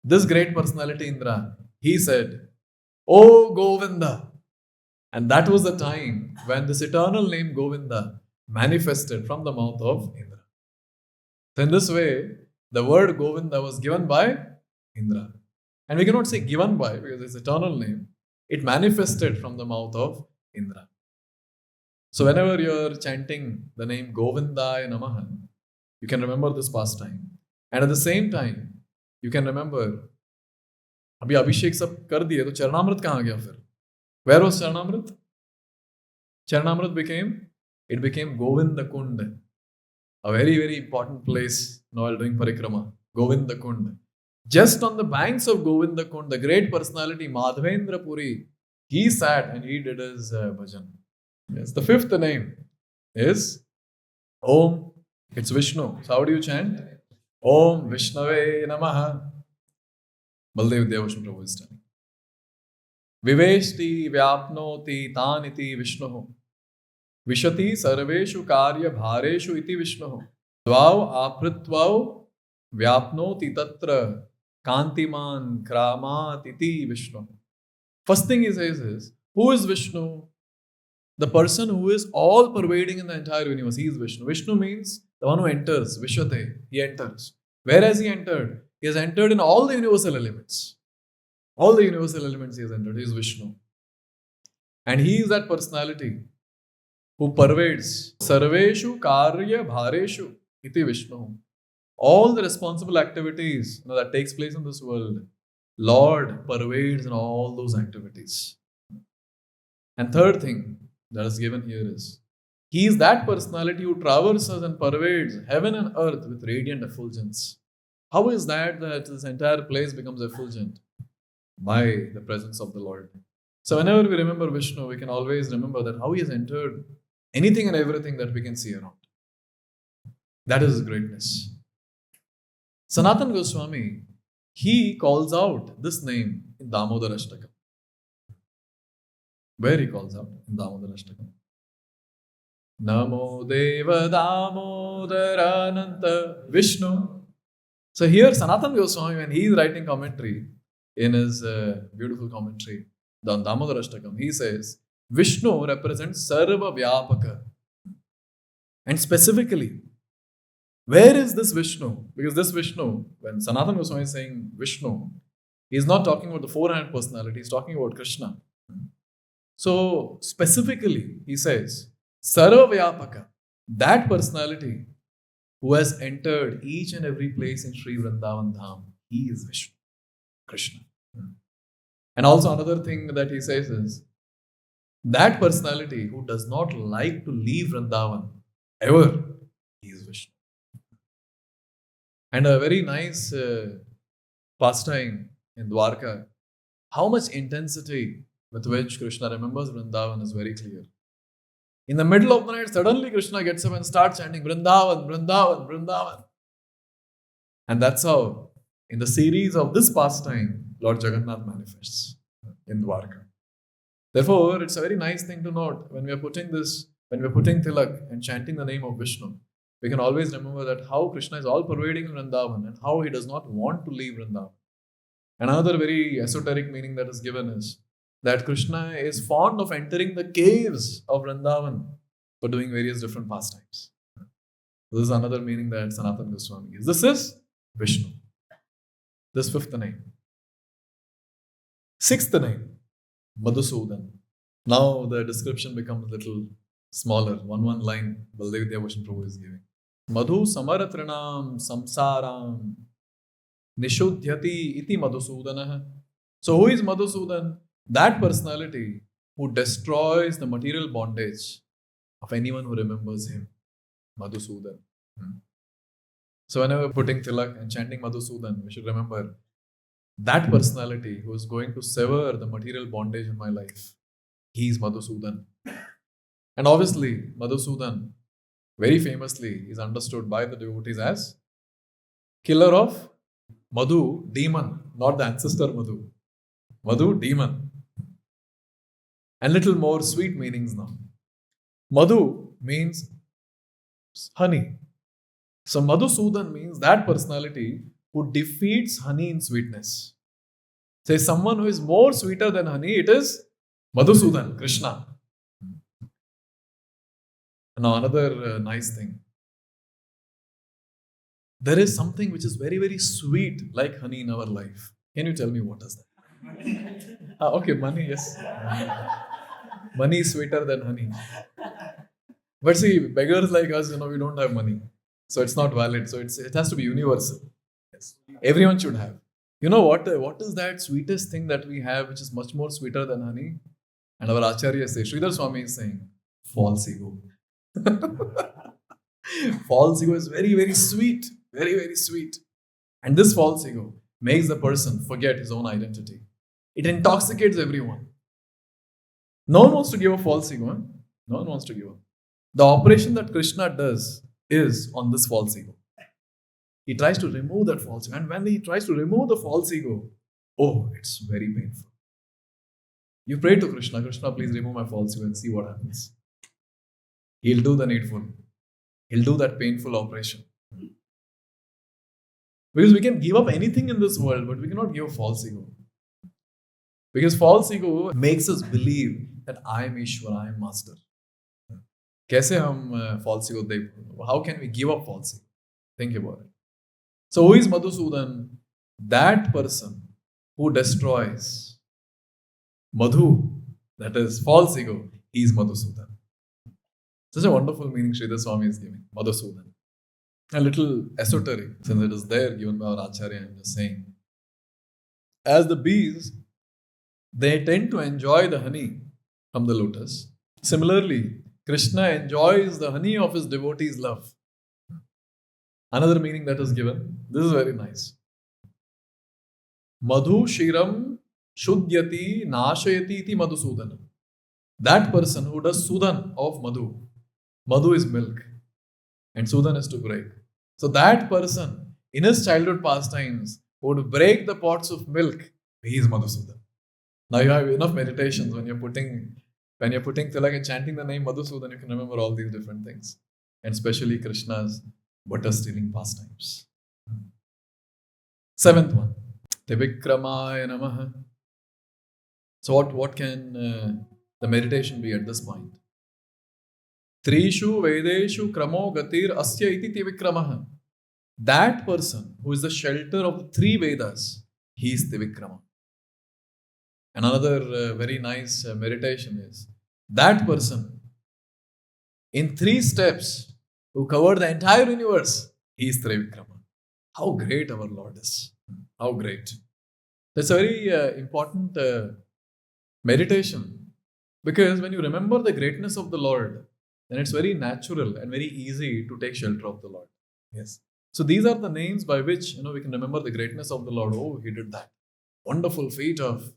this great personality Indra, he said, "Oh Govinda." And that was the time when this eternal name Govinda manifested from the mouth of Indra. So in this way, the word Govinda was given by Indra. And we cannot say given by because it's eternal name. It manifested from the mouth of Indra. So whenever you're chanting the name Govindaya Namaha, you can remember this pastime. And at the same time, you can remember, अभी अभिषेक सब कर दिए तो चरणामृत कहाँ गया फिर? Where was Charnamrit? Charnamrit became Govinda Kund, a very, very important place now while doing parikrama. Govinda Kund. Just on the banks of Govinda Kund, the great personality Madhavendra Puri, he sat and he did his bhajan. Yes, the fifth name is Om. It's Vishnu. So how do you chant? Om Vishnave Namaha. Baldev Devasham Prabhu is telling. Viveshti Vyapnoti Taniti Vishnu. Vishati Sarveshu Karya Bhareshu iti Vishnu. Dvav Apritvav Vyapnoti Tatra Kantiman Kramat iti Vishnu. First thing he says is, who is Vishnu? The person who is all pervading in the entire universe. He is Vishnu. Vishnu means the one who enters. Vishwate. He enters. Where has he entered? He has entered in all the universal elements. All the universal elements he has entered. He is Vishnu. And he is that personality who pervades. Sarveshu Karya Bhareshu iti Vishnu. All the responsible activities that takes place in this world, Lord pervades in all those activities. And third thing that is given here is, he is that personality who traverses and pervades heaven and earth with radiant effulgence. How is that this entire place becomes effulgent? By the presence of the Lord. So whenever we remember Vishnu, we can always remember that how he has entered anything and everything that we can see around. That is his greatness. Sanatana Goswami, he calls out this name in Damodara Ashtakam. Where he calls out in Damodara Ashtakam. Namo Deva Damodarananta Vishnu. So here Sanatana Goswami, when he is writing commentary, in his beautiful commentary, the Damodara Ashtakam, he says, Vishnu represents Sarva Vyapaka. And specifically, where is this Vishnu? Because this Vishnu, when Sanatana Goswami is saying Vishnu, he is not talking about the 400 personality, he is talking about Krishna. So specifically, he says, Sarvavyapaka, that personality who has entered each and every place in Sri Vrindavan Dham, he is Vishnu, Krishna. And also another thing that he says is, that personality who does not like to leave Vrindavan ever, he is Vishnu. And a very nice pastime in Dwarka, how much intensity with which Krishna remembers Vrindavan is very clear. In the middle of the night, suddenly Krishna gets up and starts chanting Vrindavan, Vrindavan, Vrindavan. And that's how, in the series of this pastime, Lord Jagannath manifests in Dwarka. Therefore, it's a very nice thing to note when we are putting Tilak and chanting the name of Vishnu, we can always remember that how Krishna is all pervading Vrindavan and how he does not want to leave Vrindavan. Another very esoteric meaning that is given is that Krishna is fond of entering the caves of Vrindavan for doing various different pastimes. This is another meaning that Sanatana Goswami gives. This is Vishnu. This fifth name. Sixth name, Madhusudan. Now the description becomes a little smaller. One line Baldev Devotion Prabhu is giving. Madhu samaratrinam samsaram nishuddhyati iti Madhusudanah. So who is Madhusudan? That personality who destroys the material bondage of anyone who remembers him. Madhusudan. So whenever putting Tilak and chanting Madhusudan, we should remember that personality who is going to sever the material bondage in my life. He is Madhusudan. And obviously, Madhusudan, very famously, is understood by the devotees as killer of Madhu, demon, not the ancestor Madhu. Madhu, demon. And little more sweet meanings now. Madhu means honey. So Madhusudan means that personality who defeats honey in sweetness. Say someone who is more sweeter than honey, it is Madhusudan, Krishna. Now another nice thing. There is something which is very, very sweet like honey in our life. Can you tell me what is that? Okay, money, yes. Money is sweeter than honey. But see, beggars like us, we don't have money. So it's not valid. So it has to be universal. Yes. Everyone should have. You know what is that sweetest thing that we have which is much more sweeter than honey? And our Acharya says, Sridhar Swami is saying, false ego. False ego is very, very sweet. Very, very sweet. And this false ego makes the person forget his own identity. It intoxicates everyone. No one wants to give a false ego. Huh? No one wants to give up. The operation that Krishna does is on this false ego. He tries to remove that false ego. And when he tries to remove the false ego, it's very painful. You pray to Krishna, Krishna, please remove my false ego and see what happens. He'll do the needful. He'll do that painful operation. Because we can give up anything in this world, but we cannot give a false ego. Because false ego makes us believe that I am Ishwar, I am Master. Kaise hum false ego de? How can we give up false ego? Think about it. So who is Madhusudan? That person who destroys Madhu, that is false ego, he is Madhusudan. Such a wonderful meaning Sridhar Swami is giving, Madhusudan. A little esoteric, since it is there given by our Acharya, I'm just saying. As the bees, they tend to enjoy the honey from the lotus. Similarly, Krishna enjoys the honey of his devotees' love. Another meaning that is given, this is very nice. Madhu Shiram Shuddhyati Nashayati iti Madhusudana. That person who does Sudan of Madhu. Madhu is milk and Sudan is to break. So that person in his childhood pastimes would break the pots of milk. He is Madhusudan. Now you have enough meditations when you're putting Tilak and chanting the name Madhusudan, you can remember all these different things. And especially Krishna's butter stealing pastimes. Seventh one. Tivikramaya Namaha. So what can the meditation be at this point? Trishu Vedeshu Kramo Gatir Asya iti Tivikramaha. That person who is the shelter of the three Vedas, he is Tivikrama. And another very nice meditation is that person in 3 steps who covered the entire universe, he is Trivikrama. How great our Lord is. How great. That's a very important meditation, because when you remember the greatness of the Lord, then it's very natural and very easy to take shelter of the Lord. Yes. So these are the names by which we can remember the greatness of the Lord. Oh, he did that wonderful feat of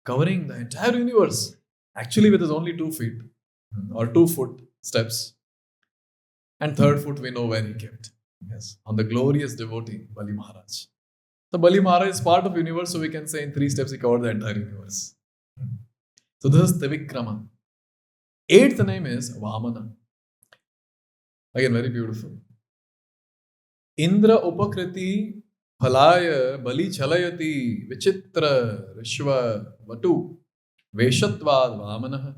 covering the entire universe, actually with his only 2 feet or 2 foot steps. And 3rd foot we know where he kept. Yes, on the glorious devotee, Bali Maharaj. So Bali Maharaj is part of the universe, so we can say in 3 steps he covered the entire universe. So this is Trivikrama. 8th name is Vamana. Again, very beautiful. Indra Upakriti Phalaya Bali Chalayati Vichitra Rishva Vatu Veshatvad Vamana.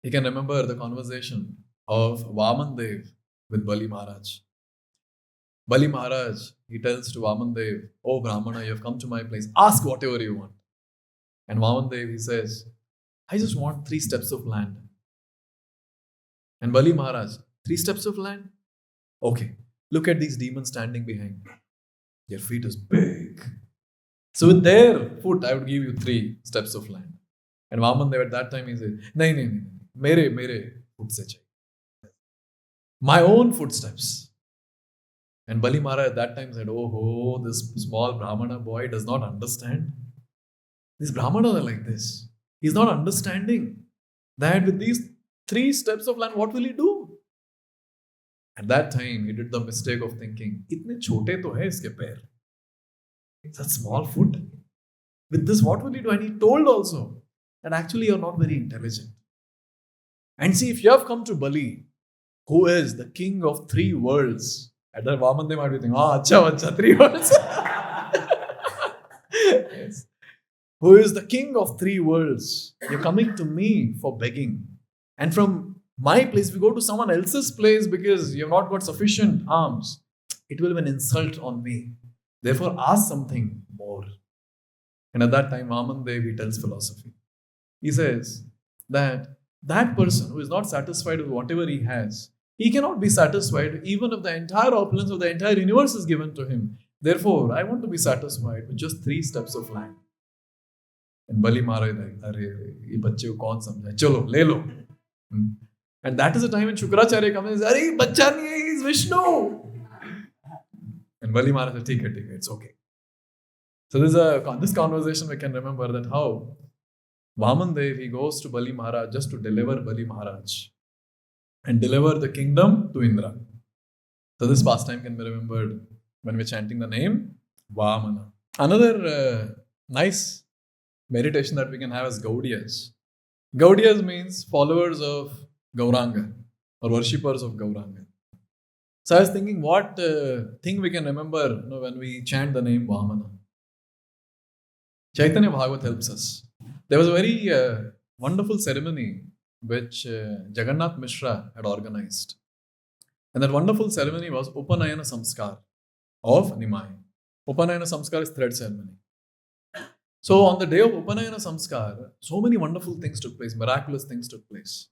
You can remember the conversation of Vaman Dev with Bali Maharaj. Bali Maharaj, he tells to Vaman Dev, "Oh Brahmana, you have come to my place. Ask whatever you want." And Vaman Dev, he says, "I just want 3 steps of land." And Bali Maharaj, 3 steps of land? Okay, look at these demons standing behind. Their feet is big. So with their foot, I would give you 3 steps of land. And Vaman Dev at that time, he says, "Nahi, mere foot se chahiye. My own footsteps." And Bali Maharaj at that time said, "Oh, this small Brahmana boy does not understand. These Brahmanas are like this. He's not understanding that with these 3 steps of land, what will he do?" At that time, he did the mistake of thinking, "Itne chote to hai iske pair. Such small foot. With this, what will he do?" And he told also that actually you're not very intelligent. And see, if you have come to Bali, who is the king of 3 worlds, at that Vaman they might be thinking, acha, 3 worlds. Yes. Who is the king of 3 worlds? You're coming to me for begging. And from my place, we go to someone else's place because you've not got sufficient alms. It will be an insult on me. Therefore, ask something more. And at that time, Vaman Dev, he tells philosophy. He says that person who is not satisfied with whatever he has, he cannot be satisfied even if the entire opulence of the entire universe is given to him. Therefore, I want to be satisfied with just 3 steps of land. And Bali Maharaj like, "Arre, ye bacche ko kaun samjha? Chalo, le lo." And that is the time when Shukracharya comes and says, "Arre, bachcha nahi hai, he is Vishnu." And Bali Maharaj says, "Theek hai, it's okay." So this conversation we can remember that how Vaman Dev, he goes to Bali Maharaj just to deliver Bali Maharaj and deliver the kingdom to Indra. So this pastime can be remembered when we're chanting the name Vamana. Another nice meditation that we can have is Gaudiyas. Gaudiyas means followers of Gauranga or worshippers of Gauranga. So I was thinking what thing we can remember when we chant the name Vamana. Chaitanya Bhagavat helps us. There was a very wonderful ceremony which Jagannath Mishra had organized. And that wonderful ceremony was Upanayana Samskar of Nimai. Upanayana Samskar is thread ceremony. So on the day of Upanayana Samskar, so many wonderful things took place, miraculous things took place.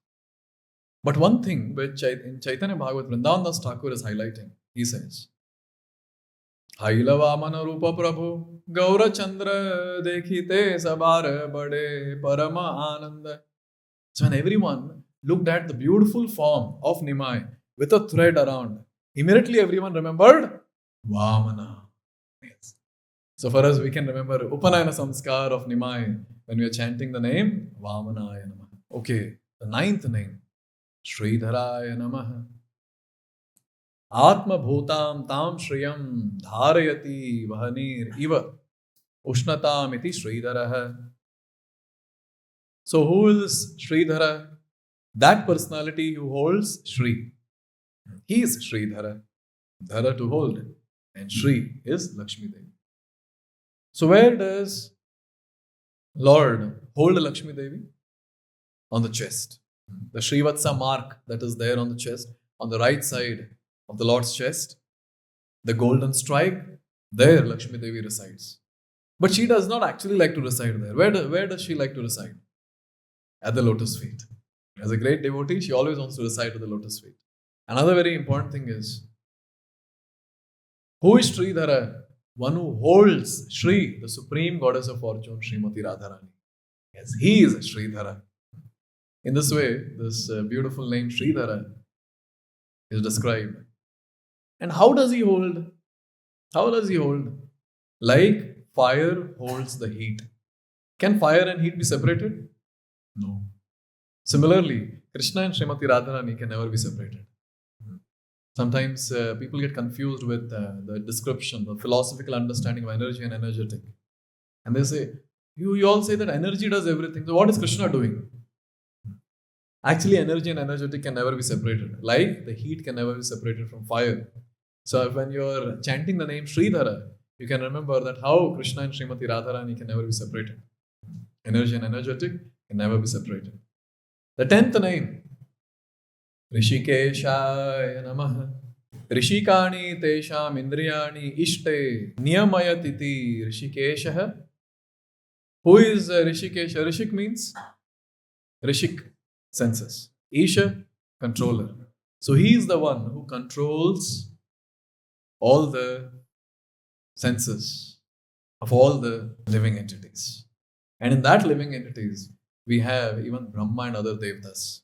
But one thing which in Chaitanya Bhagavat Vrindavan Das Thakur is highlighting, he says, "Haila Vamana Rupa Prabhu Gaura Chandra Dekhite Sabar Bade Parama Ananda." So when everyone looked at the beautiful form of Nimai with a thread around, immediately everyone remembered Vamana. Yes. So for us, we can remember Upanayana Samskar of Nimai when we are chanting the name Vamanaya Namaha. Okay, the 9th name, Sridharaya Namaha. Atma Bhutam Tam Shriyam Dharayati Vahanir Iva Ushnatam Iti Sridharaha. So who is Sridhara? That personality who holds Shri. He is Sridhara. Dhara to hold. And Shri is Lakshmi Devi. So where does Lord hold Lakshmi Devi? On the chest. The Srivatsa mark that is there on the chest, on the right side of the Lord's chest, the golden stripe, there Lakshmi Devi resides. But she does not actually like to reside there. Where does she like to reside? At the lotus feet. As a great devotee, she always wants to reside at the lotus feet. Another very important thing is, who is Sridhara? One who holds Shri, the supreme goddess of fortune, Srimati Radharani. Yes, he is Sridhara. In this way, this beautiful name Sridhara is described. And how does he hold? How does he hold? Like fire holds the heat. Can fire and heat be separated? No. Similarly, Krishna and Srimati Radharani can never be separated. Sometimes people get confused with the description, the philosophical understanding of energy and energetic. And they say, you all say that energy does everything. So what is Krishna doing? Actually, energy and energetic can never be separated. Like the heat can never be separated from fire. So when you're chanting the name Sridhara, you can remember that how Krishna and Srimati Radharani can never be separated. Energy and energetic can never be separated. The 10th name, Rishikeshaya Namaha. Rishikani Tesham Indriyani Ishte Niyamayatiti Rishikeshaha. Who is Rishikesha? Rishik means Rishik, senses. Isha, controller. So he is the one who controls all the senses of all the living entities. And in that living entities, we have even Brahma and other Devatas.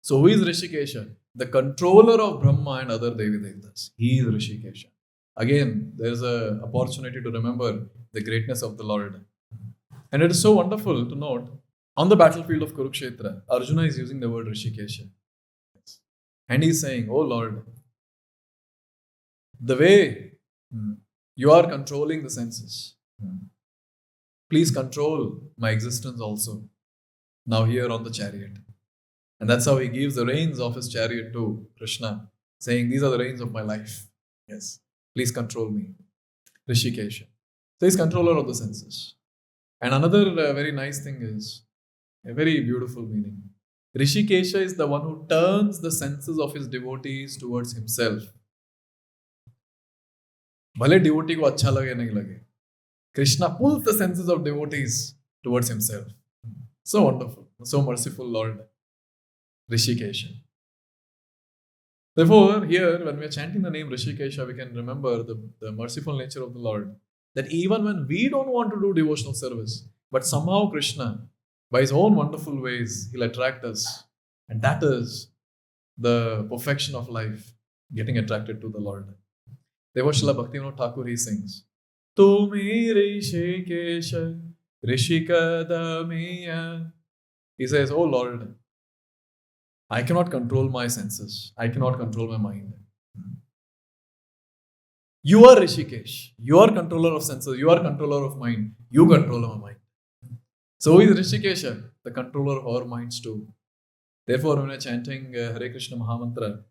So who is Rishikesha? The controller of Brahma and other Devi Devatas. He is Rishikesha. Again, there is an opportunity to remember the greatness of the Lord. And it is so wonderful to note, on the battlefield of Kurukshetra, Arjuna is using the word Rishikesha. And he is saying, oh Lord, the way you are controlling the senses, please control my existence also, now here on the chariot. And that's how he gives the reins of his chariot to Krishna, saying, these are the reins of my life. Yes, please control me. Rishikesha. So he's controller of the senses. And another very nice thing is, a very beautiful meaning. Rishikesha is the one who turns the senses of his devotees towards himself. भले devotee को अच्छा लगे नहीं लगे, Krishna pulls the senses of devotees towards himself. So wonderful, so merciful Lord, Rishikesha. Therefore, here when we are chanting the name Rishikesha, we can remember the merciful nature of the Lord. That even when we don't want to do devotional service, but somehow Krishna, by his own wonderful ways, he'll attract us. And that is the perfection of life, getting attracted to the Lord. Therefore, Srila Bhaktivinoda Thakur, he sings, Tumi Rishikesha Rishikadamiya. He says, oh Lord, I cannot control my senses. I cannot control my mind. You are Rishikesh. You are controller of senses. You are controller of mind. You control our mind. So is Rishikesha, the controller of our minds too. Therefore, when we are chanting Hare Krishna Mahamantra,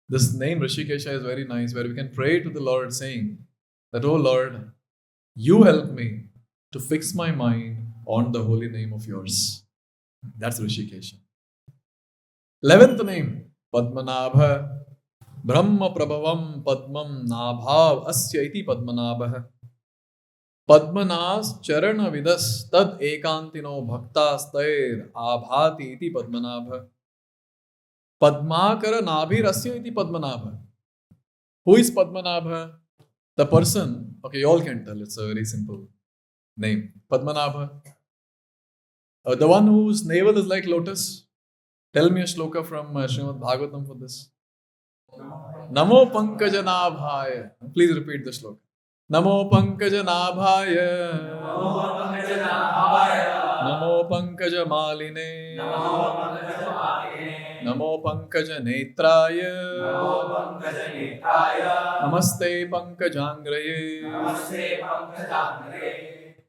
this name Rishikesha is very nice, where we can pray to the Lord saying that, oh Lord, you help me to fix my mind on the holy name of yours. That's Rishikesha. 11th name, Padmanabha. Brahma Prabhavam Padmam Nabhav Asya iti Padmanabha. Padmanas Charana Vidas Tad Ekantino Bhaktas Tair Abhati iti Padmanabha. Padmakara Nabhir Asya iti Padmanabha. Who is Padmanabha? The person, okay, you all can tell, it's a very simple name. Padmanabha. The one whose navel is like lotus. Tell me a shloka from Srimad Bhagavatam for this. Namo Pankajanabhaya. Please repeat the shloka. Namo Pankajanabhaya. Namo Pankajamaline. Namo Pankajanetraya. Namaste Pankajangraye.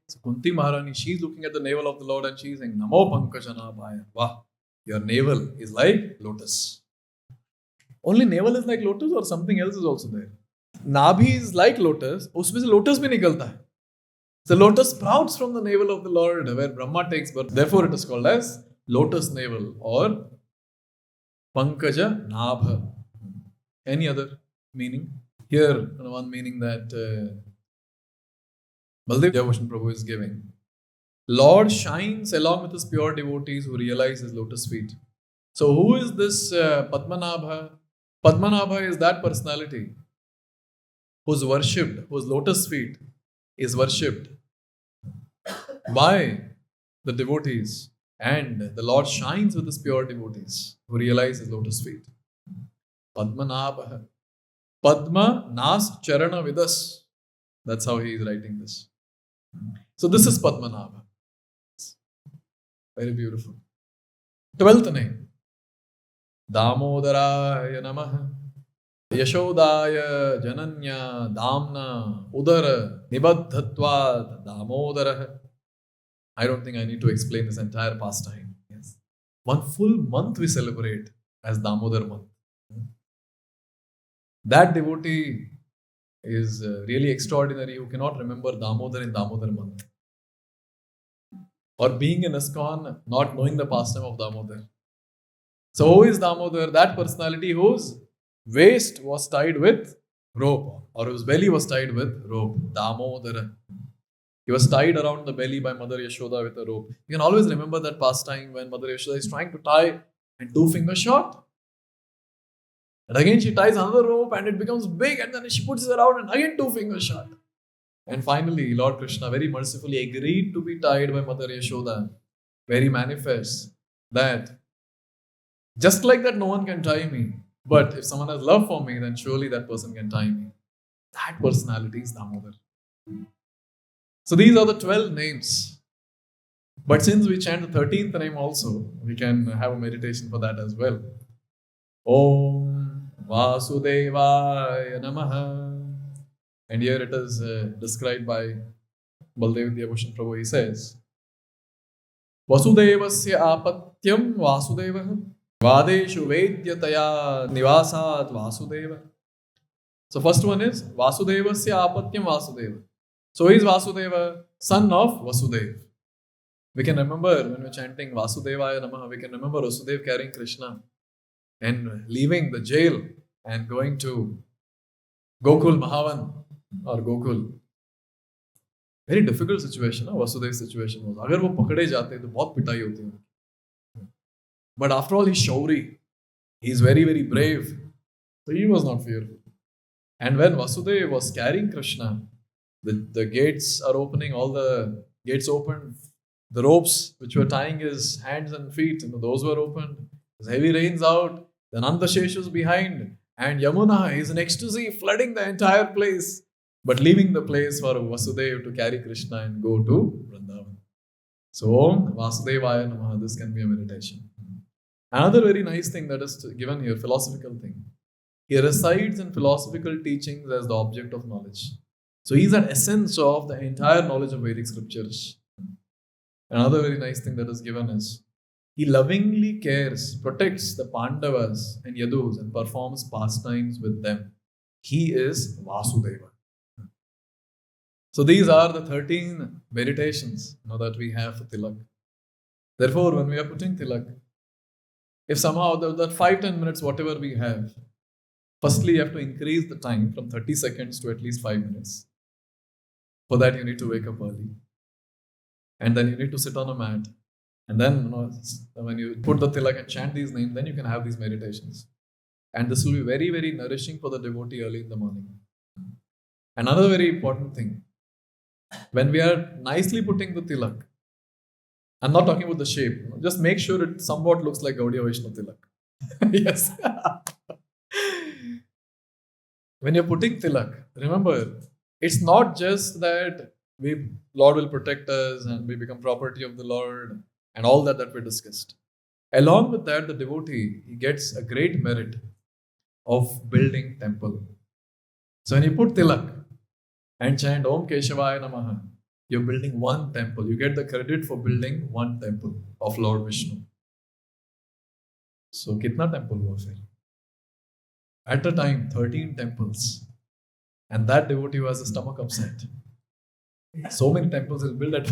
So Kunti Maharani, she's looking at the navel of the Lord and she's saying, Namo Pankajanabhaya. Wow, your navel is like lotus. Only navel is like lotus or something else is also there? Nabhi is like lotus, उसमें से lotus भी निकलता है. The lotus sprouts from the navel of the Lord where Brahma takes birth. Therefore it is called as lotus navel or Pankaja Nabha. Any other meaning? Here, one meaning that Baldev devotion Prabhu is giving. Lord shines along with his pure devotees who realize his lotus feet. So who is this Padmanabha? Padmanabha is that personality who's worshipped, whose lotus feet is worshipped by the devotees. And the Lord shines with his pure devotees who realize his lotus feet. Padmanabha. Padma Nas Charana Vidas. That's how he is writing this. So this is Padmanabha. Very beautiful. 12th name. Damodaraya Namaha. Yashodaya Jananya Damna Udara Nibaddhatvad Damodara. I don't think I need to explain this entire pastime. Yes. One full month we celebrate as Damodar month. That devotee is really extraordinary who cannot remember Damodar in Damodar month. Or being in ISKCON, not knowing the pastime of Damodar. So who is Damodar? That personality whose waist was tied with rope, or whose belly was tied with rope. Damodara. He was tied around the belly by Mother Yashoda with a rope. You can always remember that pastime when Mother Yashoda is trying to tie and 2-finger shot. And again she ties another rope and it becomes big, and then she puts it around and again 2-finger shot. And finally, Lord Krishna very mercifully agreed to be tied by Mother Yashoda, where he manifests that just like that no one can tie me, but if someone has love for me, then surely that person can tie me. That personality is Damodar. So these are the 12 names. But since we chant the 13th name also, we can have a meditation for that as well. Om Vasudevaya Namaha. And here it is described by Baldev Devotion Prabhu. He says, Vasudevasya apatyam Vasudeva Vadeshu Vedyataya Nivasat Vasudeva. So first one is Vasudevasya apatyam Vasudeva. So he is Vasudeva, son of Vasudev. We can remember when we're chanting Vasudevaya Namaha, we can remember Vasudev carrying Krishna and leaving the jail and going to Gokul Mahavan or Gokul. Very difficult situation, Vasudev's situation was. अगर वो पकड़े जाते तो बहुत पिटाई होती है. But after all, he's Shauri. He's very, very brave. So he was not fearful. And when Vasudeva was carrying Krishna, the gates are opening, all the gates opened. The ropes which were tying his hands and feet, those were opened. There's heavy rains out. The Nanda Sheshu's behind. And Yamuna is in ecstasy, flooding the entire place. But leaving the place for Vasudeva to carry Krishna and go to Vrindavan. So, Om Vasudevaya Namaha, this can be a meditation. Another very nice thing that is given here, philosophical thing. He resides in philosophical teachings as the object of knowledge. So he's an essence of the entire knowledge of Vedic scriptures. Another very nice thing that is given is, he lovingly cares, protects the Pandavas and Yadus and performs pastimes with them. He is Vasudeva. So these are the 13 meditations that we have for Tilak. Therefore, when we are putting Tilak, if somehow that 5-10 minutes, whatever we have, firstly you have to increase the time from 30 seconds to at least 5 minutes. For that you need to wake up early. And then you need to sit on a mat. And then when you put the Tilak and chant these names, then you can have these meditations. And this will be very, very nourishing for the devotee early in the morning. Another very important thing, when we are nicely putting the Tilak, I'm not talking about the shape, just make sure it somewhat looks like Gaudiya Vaishnava Tilak. Yes. When you're putting Tilak, remember, it's not just that Lord will protect us and we become property of the Lord and all that we discussed. Along with that, the devotee, he gets a great merit of building temple. So when you put Tilak and chant Om Keshavaya Namaha, you're building one temple. You get the credit for building one temple of Lord Vishnu. So kitna temple hua fir? At a time, 13 temples. And that devotee who has a stomach upset. So many temples will build at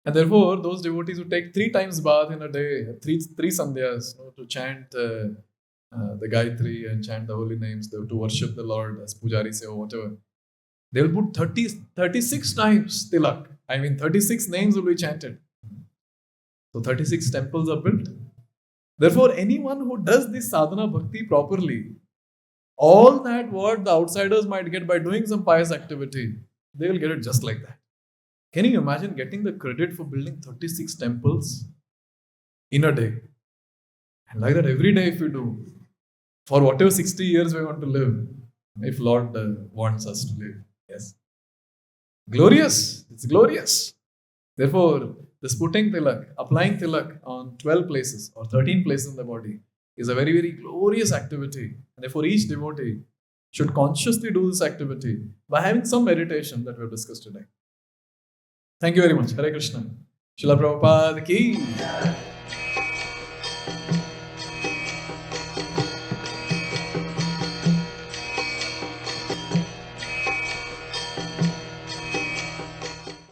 And therefore, those devotees who take 3 times bath in a day, three sandhyas, to chant the Gayatri and chant the holy names, to worship the Lord as pujari say or whatever, They'll put 36 times Tilak. 36 names will be chanted. So 36 temples are built. Therefore, anyone who does this sadhana bhakti properly, all that what the outsiders might get by doing some pious activity, they will get it just like that. Can you imagine getting the credit for building 36 temples in a day? And like that every day if we do, for whatever 60 years we want to live, if Lord wants us to live. Yes. Glorious. It's glorious. Therefore, this putting tilak, applying tilak on 12 places or 13 places in the body is a very, very glorious activity. And therefore, each devotee should consciously do this activity by having some meditation that we have discussed today. Thank you very much. Hare Krishna. Srila Prabhupada ki.